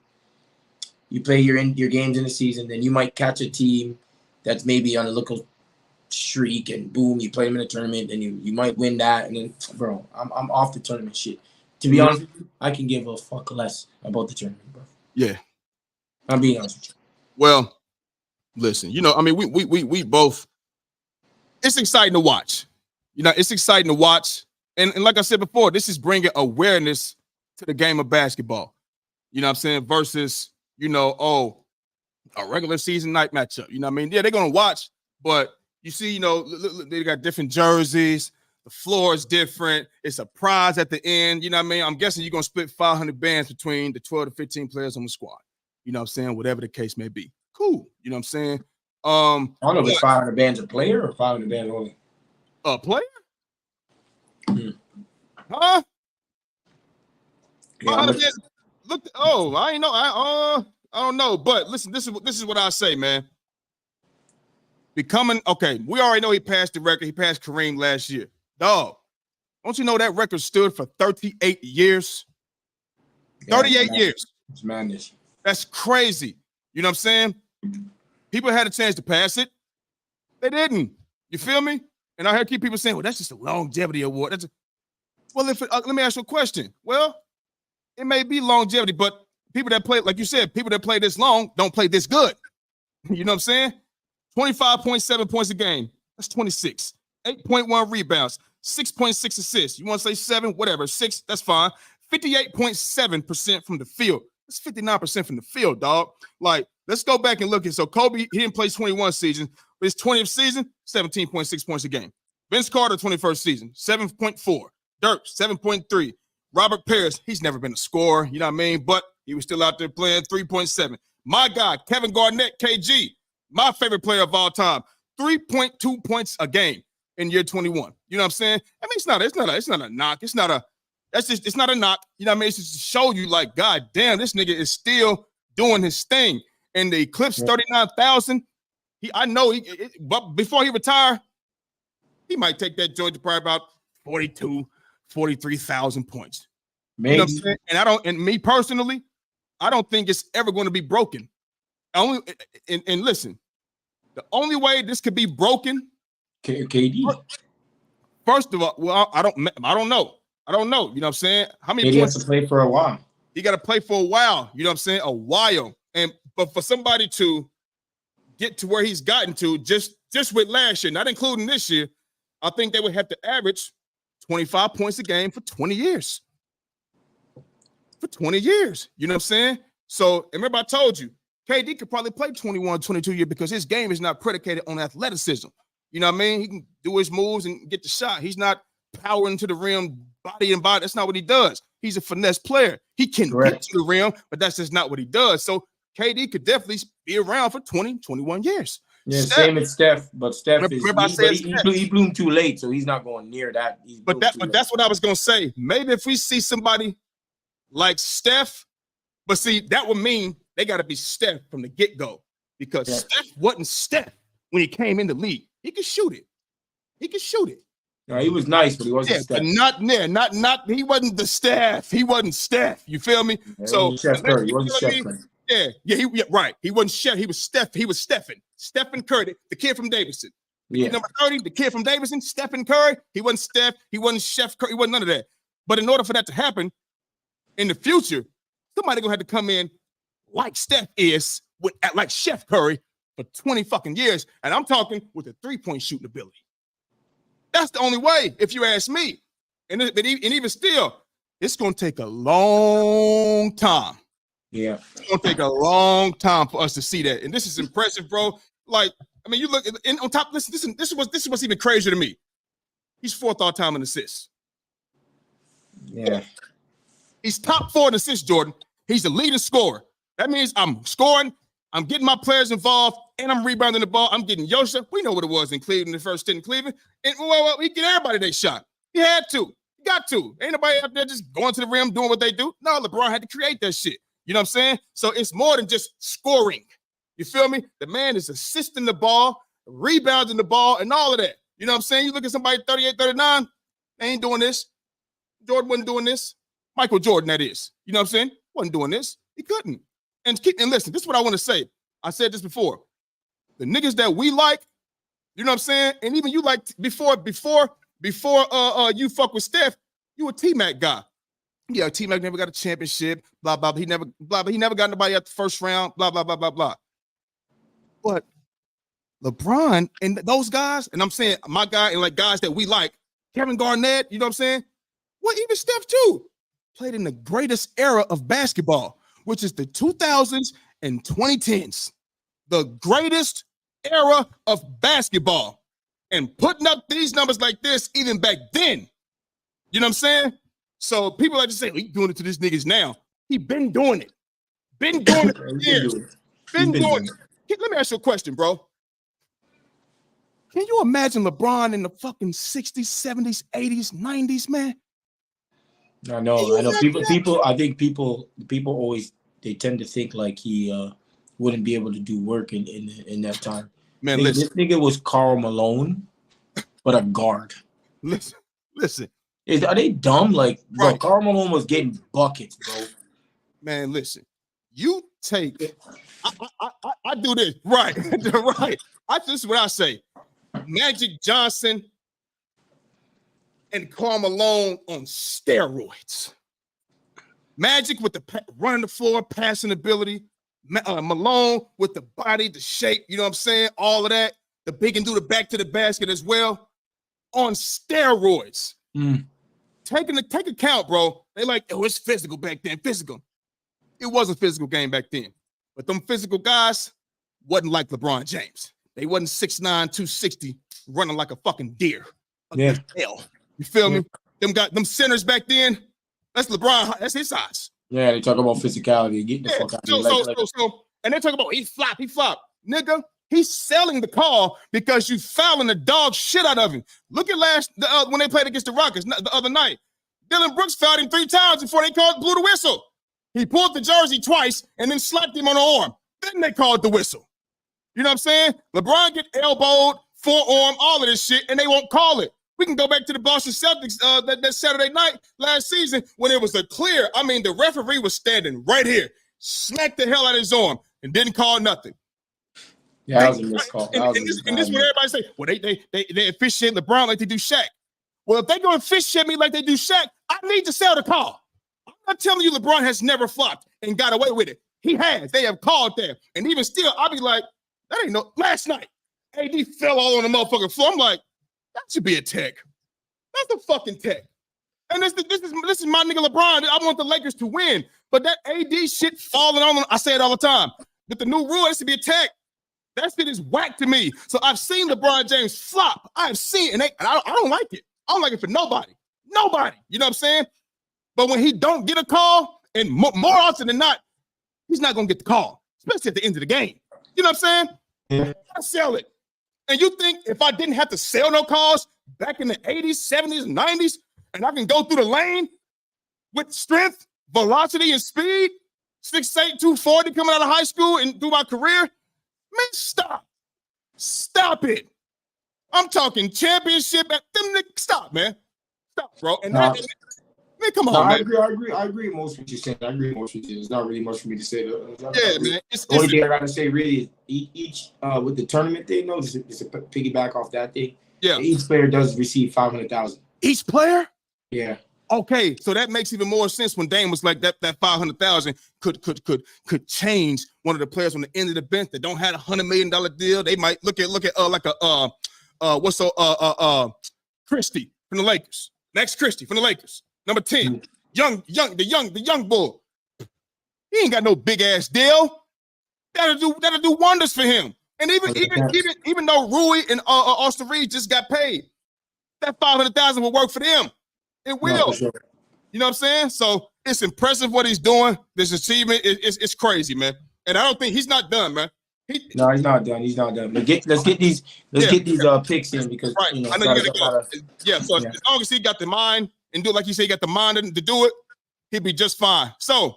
you play your games in the season, then you might catch a team that's maybe on a local streak, and boom, you play them in a tournament, and you might win that, and then, bro, I'm off the tournament shit. To be honest with you, I can give a fuck less about the tournament, bro. Yeah. I'm being honest with you. Well, listen, I mean, we both, it's exciting to watch. It's exciting to watch. And like I said before, this is bringing awareness to the game of basketball. You know what I'm saying? Versus, a regular season night matchup. You know what I mean? Yeah, they're going to watch, but you see, they got different jerseys. The floor is different. It's a prize at the end. You know what I mean? I'm guessing you're going to split 500 bands between the 12 to 15 players on the squad. You know what I'm saying? Whatever the case may be. Cool. You know what I'm saying? I don't know if it's 500 bands a player or 500 bands only. A player? Huh? Yeah, I ain't know. I don't know. But listen, this is what I say, man. Okay, we already know he passed the record. He passed Kareem last year. Dog, don't you know that record stood for 38 years? 38 years. It's madness. That's crazy. You know what I'm saying? People had a chance to pass it. They didn't. You feel me? And I heard people saying, well, that's just a longevity award. Well, let me ask you a question. Well, it may be longevity, but people that play, like you said, people that play this long don't play this good. You know what I'm saying? 25.7 points a game. That's 26. 8.1 rebounds. 6.6 assists. You want to say 7? Whatever. 6, that's fine. 58.7% from the field. That's 59% from the field, dog. Like, let's go back and look at it. So Kobe, he didn't play 21 season, but his 20th season, 17.6 points a game. Vince Carter, 21st season, 7.4. Dirk, 7.3. Robert Parrish, he's never been a scorer, you know what I mean? But he was still out there playing 3.7. My God, Kevin Garnett, KG, my favorite player of all time, 3.2 points a game in year 21. You know what I'm saying? I mean, it's not a knock. It's not a knock. You know what I mean? It's just to show you, like, God damn, this nigga is still doing his thing. And the eclipse 39,000. But before he retire, he might take that joint to probably about 43,000 points. Maybe. You know what I'm saying? And me personally, I don't think it's ever going to be broken. And listen, the only way this could be broken, KD. First of all, well, I don't know. You know what I'm saying? How many points? He has to play for a while. He got to play for a while. You know what I'm saying? A while. But for somebody to get to where he's gotten to just with last year, not including this year, I think they would have to average 25 points a game for 20 years. For 20 years. You know what I'm saying? So remember I told you, KD could probably play 21, 22 years because his game is not predicated on athleticism. You know what I mean? He can do his moves and get the shot. He's not powering to the rim, body and body. That's not what he does. He's a finesse player. He can get to the rim, but that's just not what he does. So KD could definitely be around for 20, 21 years. Yeah, Steph, same as Steph, but Steph remember I said he bloomed too late, so he's not going near that. But that's what I was gonna say. Maybe if we see somebody like Steph, but see, that would mean they got to be Steph from the get-go, because Steph wasn't Steph when he came in the league. He could shoot it. He could shoot it. No, he was nice, but he wasn't Steph. But not he wasn't the Steph. He wasn't Steph. You feel me? Yeah, so Chef Curry. He wasn't Chef Curry. Right. He wasn't Chef. He was Steph. He was Stephen Curry, the kid from Davidson. Number 30, the kid from Davidson, Stephen Curry. He wasn't Steph. He wasn't Chef Curry. He wasn't none of that. But in order for that to happen in the future, somebody gonna have to come in like Steph is, like Chef Curry for 20 fucking years. And I'm talking with a 3-point shooting ability. That's the only way, if you ask me. And even still, it's gonna take a long time. Yeah, it's gonna take a long time for us to see that. And this is impressive, bro. Like, I mean, you look on top. Listen. This is what's even crazier to me. He's 4th all time in assists. Yeah. He's top 4 in assists, Jordan. He's the leading scorer. That means I'm scoring, I'm getting my players involved, and I'm rebounding the ball. I'm getting Yosha. We know what it was in Cleveland, the first stint in Cleveland. And well, he get everybody their shot. He had to. He got to. Ain't nobody out there just going to the rim doing what they do. No, LeBron had to create that shit. You know what I'm saying? So it's more than just scoring. You feel me? The man is assisting the ball, rebounding the ball, and all of that. You know what I'm saying? You look at somebody 38, 39, they ain't doing this. Jordan wasn't doing this. Michael Jordan, that is. You know what I'm saying? Wasn't doing this. He couldn't. And listen, this is what I want to say. I said this before. The niggas that we like, you know what I'm saying? And even you like before you fuck with Steph, you a T-Mac guy. Yeah, T-Mac never got a championship, blah, blah, he never got nobody at the first round, blah, blah, blah, blah, blah. But LeBron and those guys, and I'm saying my guy and like guys that we like, Kevin Garnett, you know what I'm saying? Well, even Steph too, played in the greatest era of basketball, which is the 2000s and 2010s. The greatest era of basketball. And putting up these numbers like this even back then. You know what I'm saying? So people like to say, he's doing it to these niggas now. He been doing it. Been doing it for years. Been doing it. Let me ask you a question, bro. Can you imagine LeBron in the fucking 60s, 70s, 80s, 90s, man? I know. I think people always, they tend to think like he wouldn't be able to do work in that time. Man, listen. This nigga was Karl Malone, but a guard. Listen. Are they dumb? Like, bro, right. Karl Malone was getting buckets, bro. Man, listen. You take. I do this right, right. This is what I say. Magic Johnson and Karl Malone on steroids. Magic with the running the floor, passing ability. Malone with the body, the shape. You know what I'm saying? All of that. The big and do the back to the basket as well. On steroids. Take account, bro. They like, oh, it's physical back then. Physical. It was a physical game back then. But them physical guys wasn't like LeBron James. They wasn't 6'9", 260, running like a fucking deer. Yeah. Hell. You feel me? Them centers back then, that's LeBron, that's his size. Yeah, they talk about physicality. Get the fuck out of here. And they talk about he flop. Nigga, he's selling the call because you fouling the dog shit out of him. Look at when they played against the Rockets the other night. Dillon Brooks fouled him 3 times before they blew the whistle. He pulled the jersey twice and then slapped him on the arm. Then they called the whistle. You know what I'm saying? LeBron get elbowed, forearm, all of this shit, and they won't call it. We can go back to the Boston Celtics that Saturday night last season when it was a clear. I mean, the referee was standing right here, smacked the hell out of his arm, and didn't call nothing. Yeah, that was a missed call. And this is what everybody say. Well, they officiate LeBron like they do Shaq. Well, if they go officiate me like they do Shaq, I need to sell the call. I'm not telling you LeBron has never flopped and got away with it. He has. They have called there. And even still, I'll be like, that ain't no. Last night, AD fell all on the motherfucking floor. I'm like, that should be a tech. That's a fucking tech. And this is my nigga LeBron. I want the Lakers to win. But that AD shit falling on them, I say it all the time. With the new rule, it should be a tech. That shit is whack to me. So I've seen LeBron James flop. I've seen, and I don't like it. I don't like it for nobody. Nobody. You know what I'm saying? But when he don't get a call, and more often than not, he's not going to get the call. especially at the end of the game. You know what I'm saying? Yeah. I sell it. And you think if I didn't have to sell no cars back in the 80s, 70s, 90s, and I can go through the lane with strength, velocity, and speed, 6'8", 240 coming out of high school and through my career, man, stop. Stop it. I'm talking championship. Stop, man. Stop, bro. And man, come on, man. I agree most with what you're saying. I agree most with you. There's not really much for me to say. Yeah, man. The only thing I gotta say really is each with the tournament thing, though, just to piggyback off that thing. Yeah. Each player does receive $500,000. Each player? Yeah. Okay, so that makes even more sense when Dame was like that 500,000 could change one of the players on the end of the bench that don't have $100 million deal. They might look at Christie from the Lakers. Max Christie from the Lakers. Number 10. The young bull. He ain't got no big ass deal. That'll do wonders for him. And even though Rui and Austin Reeves just got paid, that 500,000 will work for them. It will. No, for sure. You know what I'm saying? So it's impressive what he's doing. This achievement is crazy, man. And I don't think he's not done, man. No, he's not done. He's not done. But let's get these picks in because right. You know, I know you gotta go. Yeah. So as long as he got the mind and do it like you say, he got the mind to do it, he'd be just fine. So, a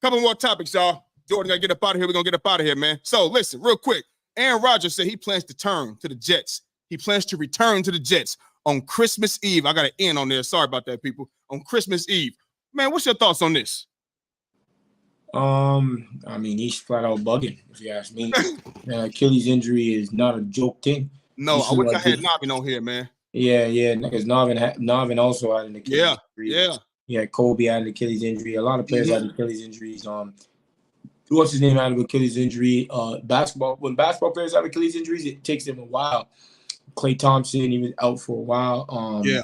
couple more topics, y'all. Jordan gotta get up out of here. We're gonna get up out of here, man. So listen, real quick. Aaron Rodgers said he plans to turn to the Jets. He plans to return to the Jets on Christmas Eve. I got an N on there. Sorry about that, people. On Christmas Eve. Man, what's your thoughts on this? I mean, he's flat out bugging, if you ask me. Achilles injury is not a joke thing. No, I wish I had Navin on here, man. Yeah, because Navin also had an Achilles injury. Yeah, Kobe had an Achilles injury. A lot of players had Achilles injuries. What's his name had an Achilles injury? When basketball players have Achilles injuries, it takes them a while. Klay Thompson, he was out for a while. You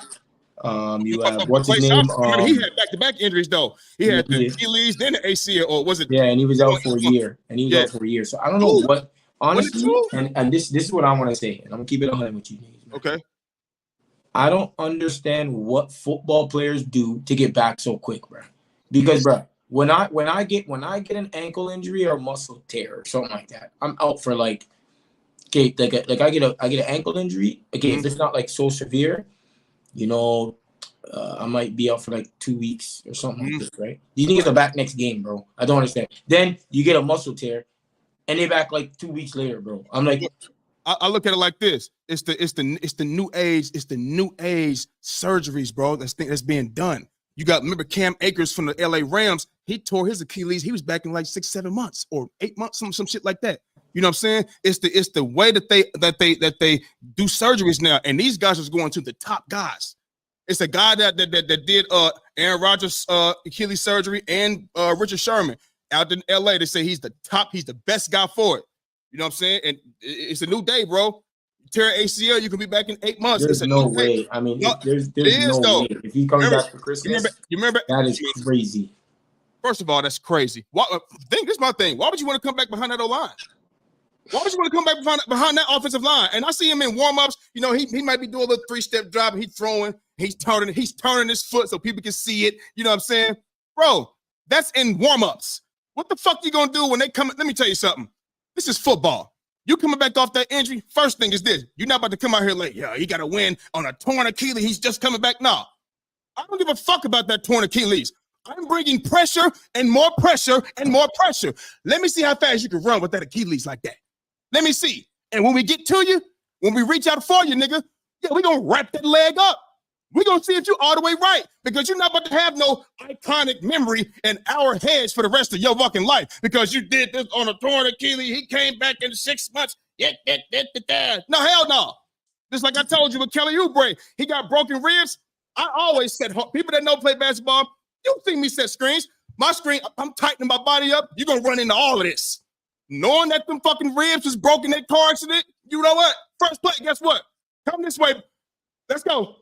have what's his name? He had back-to-back injuries though. He had the Achilles, then the ACL, or was it? Yeah, and he was out for a year. So I don't know what honestly. And this is what I want to say, and I'm gonna keep it 100 with you. Okay. I don't understand what football players do to get back so quick, bro. Because, bro, when I get an ankle injury or muscle tear or something like that, I'm out for I get an ankle injury. Okay, if it's not like so severe, you know, I might be out for like 2 weeks or something like this, right? These niggas are back next game, bro. I don't understand. Then you get a muscle tear, and they back like 2 weeks later, bro. I'm like, I look at it like this: it's the new age surgeries, bro. That's being done. You got remember Cam Akers from the LA Rams? He tore his Achilles. He was back in like 6-7 months or 8 months, some shit like that. You know what I'm saying? It's the way that they do surgeries now, and these guys are going to the top guys. It's a guy that did Aaron Rodgers Achilles surgery and Richard Sherman out in LA. They say he's the best guy for it. You know what I'm saying? And it's a new day, bro. Tear ACL, you can be back in 8 months. There's no way. I mean, there's no way. If he comes back for Christmas, you remember that is crazy. First of all, that's crazy. This is my thing. Why would you want to come back behind that O-line? Why would you want to come back behind that offensive line? And I see him in warm-ups. You know, he might be doing a little 3-step drop. He's throwing. He's turning his foot so people can see it. You know what I'm saying? Bro, that's in warm-ups. What the fuck you going to do when they come? Let me tell you something. This is football. You coming back off that injury, first thing is this. You're not about to come out here like, yeah, he got to win on a torn Achilles. He's just coming back. No. I don't give a fuck about that torn Achilles. I'm bringing pressure and more pressure and more pressure. Let me see how fast you can run with that Achilles like that. Let me see. And when we get to you, when we reach out for you, nigga, yeah, we're going to wrap that leg up. We're going to see if you're all the way right because you're not about to have no iconic memory in our heads for the rest of your fucking life because you did this on a torn Achilles. He came back in 6 months. No, hell no. Just like I told you with Kelly Oubre, he got broken ribs. I always said, people that know play basketball, you see me set screens. My screen, I'm tightening my body up. You're going to run into all of this. Knowing that them fucking ribs was broken in that car accident, you know what? First play, guess what? Come this way. Let's go.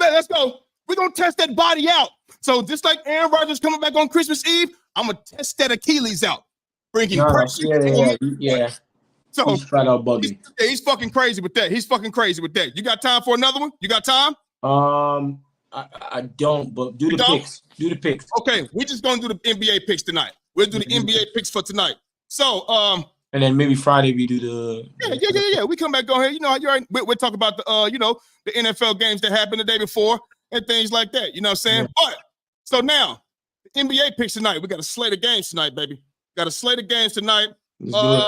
Man, let's go. We're going to test that body out. So just like Aaron Rodgers coming back on Christmas Eve, I'm going to test that Achilles out. Bringing pressure. Yeah. So he's flat out bugging. He's fucking crazy with that. You got time for another one? You got time? I don't, but do the picks. Do the picks. Okay, we're just going to do the NBA picks tonight. We'll do the NBA picks for tonight. So, And then maybe Friday we do the yeah. We come back on here. You know, you're right. We'll talk about the the NFL games that happened the day before and things like that. You know what I'm saying? Yeah. But so now, the NBA picks tonight. We got a slate of games tonight, baby. Got a slate of games tonight. Let's do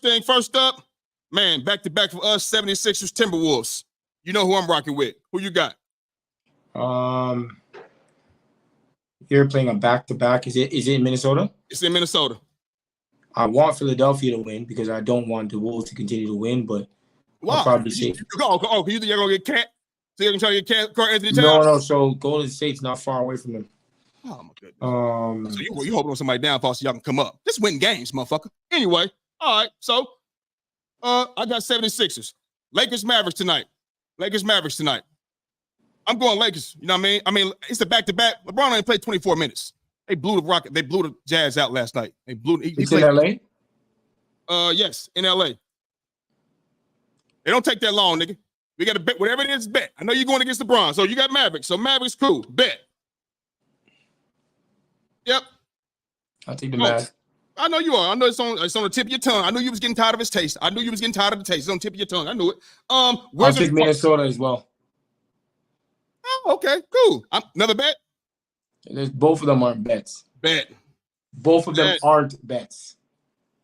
it. First up, man, back to back for us, 76ers, Timberwolves. You know who I'm rocking with. Who you got? You're playing a back-to-back. Is it in Minnesota? It's in Minnesota. I want Philadelphia to win because I don't want the Wolves to continue to win, but Wow. I'll probably say You think you're gonna get Cat? So you're gonna try to get Carl Anthony Towns? no. So Golden State's not far away from them. Oh my goodness. So you hoping on somebody downfall so y'all can come up. Just win games, motherfucker. Anyway, all right. So I got 76ers. Lakers Mavericks tonight. I'm going Lakers. You know what I mean? It's a back-to-back. LeBron only played 24 minutes. They blew the Jazz out last night. They blew he It's played, in LA? Yes, in LA. They don't take that long, nigga. We got to bet whatever it is, bet. I know you're going against LeBron, so you got Mavericks. So Mavericks, cool. Bet. Yep. I'll take the Mavs. I know you are. I know it's on the tip of your tongue. I knew you was getting tired of his taste. I knew you was getting tired of the taste. It's on the tip of your tongue. I knew it. I'll Wizards take Minnesota as well. Oh, okay, cool. Another bet? Both of them aren't bets. Bet. Both of them Bet. aren't bets.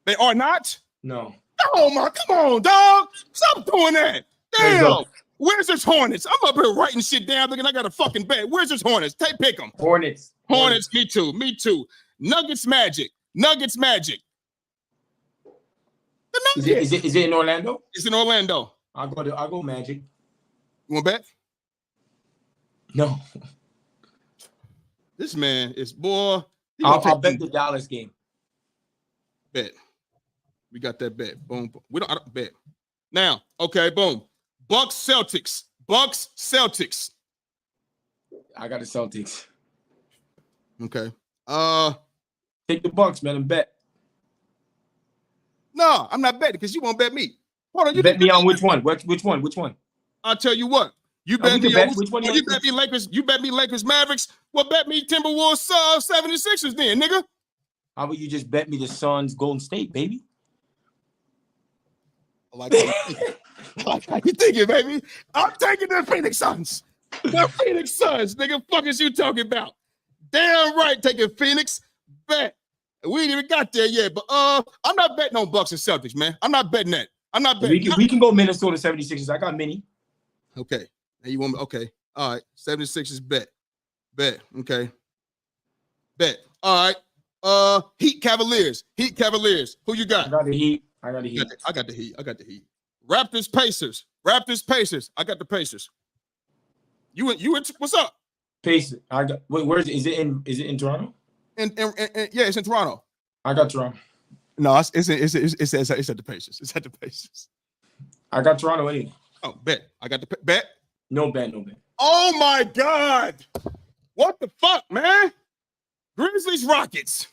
They are not? No. Oh my, come on, dog. Stop doing that. There you Damn. go. Wizards Hornets. I'm up here writing shit down thinking I got a fucking bet. Wizards Hornets. Pick them. Hornets. Hornets, me too. Nuggets Magic. The Nuggets. Is it in Orlando? It's in Orlando. I'll go Magic. You want to bet? No. This man is boy. I'll bet the Dallas game. Bet. We got that bet. Boom. I don't bet. Now, okay, boom. Bucks Celtics. I got the Celtics. Okay. Take the Bucks, man, and bet. No, I'm not betting because you won't bet me. Hold on, You bet me on which one? Which one? I'll tell you what. You Oh, bet we me can bet. on Which one you bet me Lakers. You bet me Lakers Mavericks. Well, bet me Timberwolves 76ers then, nigga. How about you just bet me the Suns Golden State, baby? I like how you thinking, baby. I'm taking the Phoenix Suns. The Phoenix Suns, nigga. Fuck is you talking about? Damn right, taking Phoenix. Bet. We ain't even got there yet, but I'm not betting on Bucks and Celtics, man. I'm not betting that. I'm not betting. We can go Minnesota 76ers. I got mini. Okay. Now you want me? Okay. All right. 76ers bet. Okay. Bet. All right. Heat Cavaliers. Who you got? I got the Heat. I got the Heat. Raptors Pacers. I got the Pacers. You went. What's up? Pacers. I got. Wait, where is it? Is it in Toronto? And yeah, it's in Toronto. I got Toronto. No, it's at the Pacers. It's at the Pacers. I got Toronto anyway. Oh, bet. I got the bet. No bet. Oh my God. What the fuck, man? Grizzlies Rockets.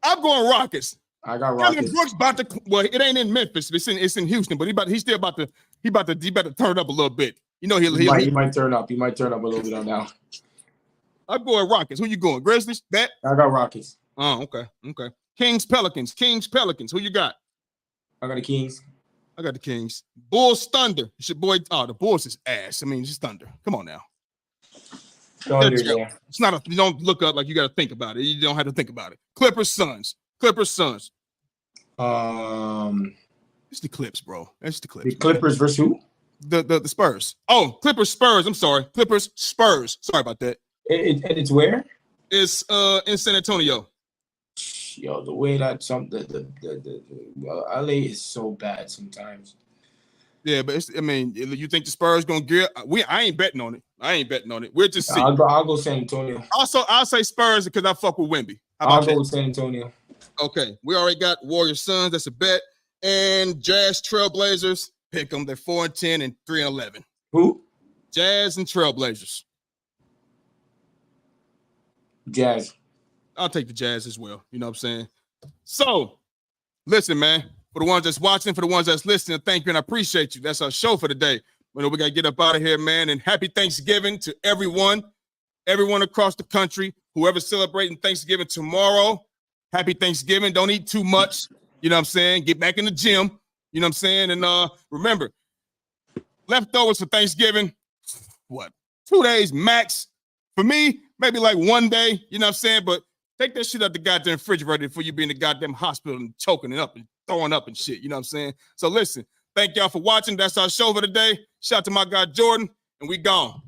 I'm going Rockets. I got Kevin Rockets. Brooks about to. Well, it ain't in Memphis. It's in Houston, but he's still about to. He about to turn up a little bit. You know He might turn up. He might turn up a little bit on now. I'm going Rockets. Who you going? Grizzlies? Bet. I got Rockets. Oh, okay. Kings Pelicans. Who you got? I got the Kings. I got the Kings. Bulls Thunder. It's your boy. Oh, the Bulls is ass. I mean, it's Thunder. Come on now. Thunder, yeah. It's not. You don't look up like you got to think about it. You don't have to think about it. Clippers Suns. It's It's the Clips, bro. It's the Clips. the Clippers versus who? The Spurs. Oh, Clippers Spurs. I'm sorry. Clippers Spurs. Sorry about that. And it's where? It's in San Antonio. Yo, the way that LA is so bad sometimes. Yeah, but you think the Spurs gonna get? I ain't betting on it. We'll just see. I'll go San Antonio. Also, I'll say Spurs because I fuck with Wemby. I'll go with San Antonio. Okay, we already got Warriors Suns. That's a bet. And Jazz Trailblazers. Pick them. They're 4-10 and 3-11. Who? Jazz and Trailblazers. Jazz. I'll take the Jazz as well. You know what I'm saying? So, listen, man. For the ones that's watching, for the ones that's listening, thank you and I appreciate you. That's our show for the day. We got to get up out of here, man. And happy Thanksgiving to everyone across the country. Whoever's celebrating Thanksgiving tomorrow, Happy Thanksgiving. Don't eat too much. You know what I'm saying? Get back in the gym. You know what I'm saying? And remember, leftovers for Thanksgiving, what? 2 days max. For me, maybe like 1 day. You know what I'm saying? But take that shit out the goddamn refrigerator before you be in the goddamn hospital and choking it up and throwing up and shit. You know what I'm saying? So listen, thank y'all for watching. That's our show for today. Shout out to my guy Jordan, and we gone.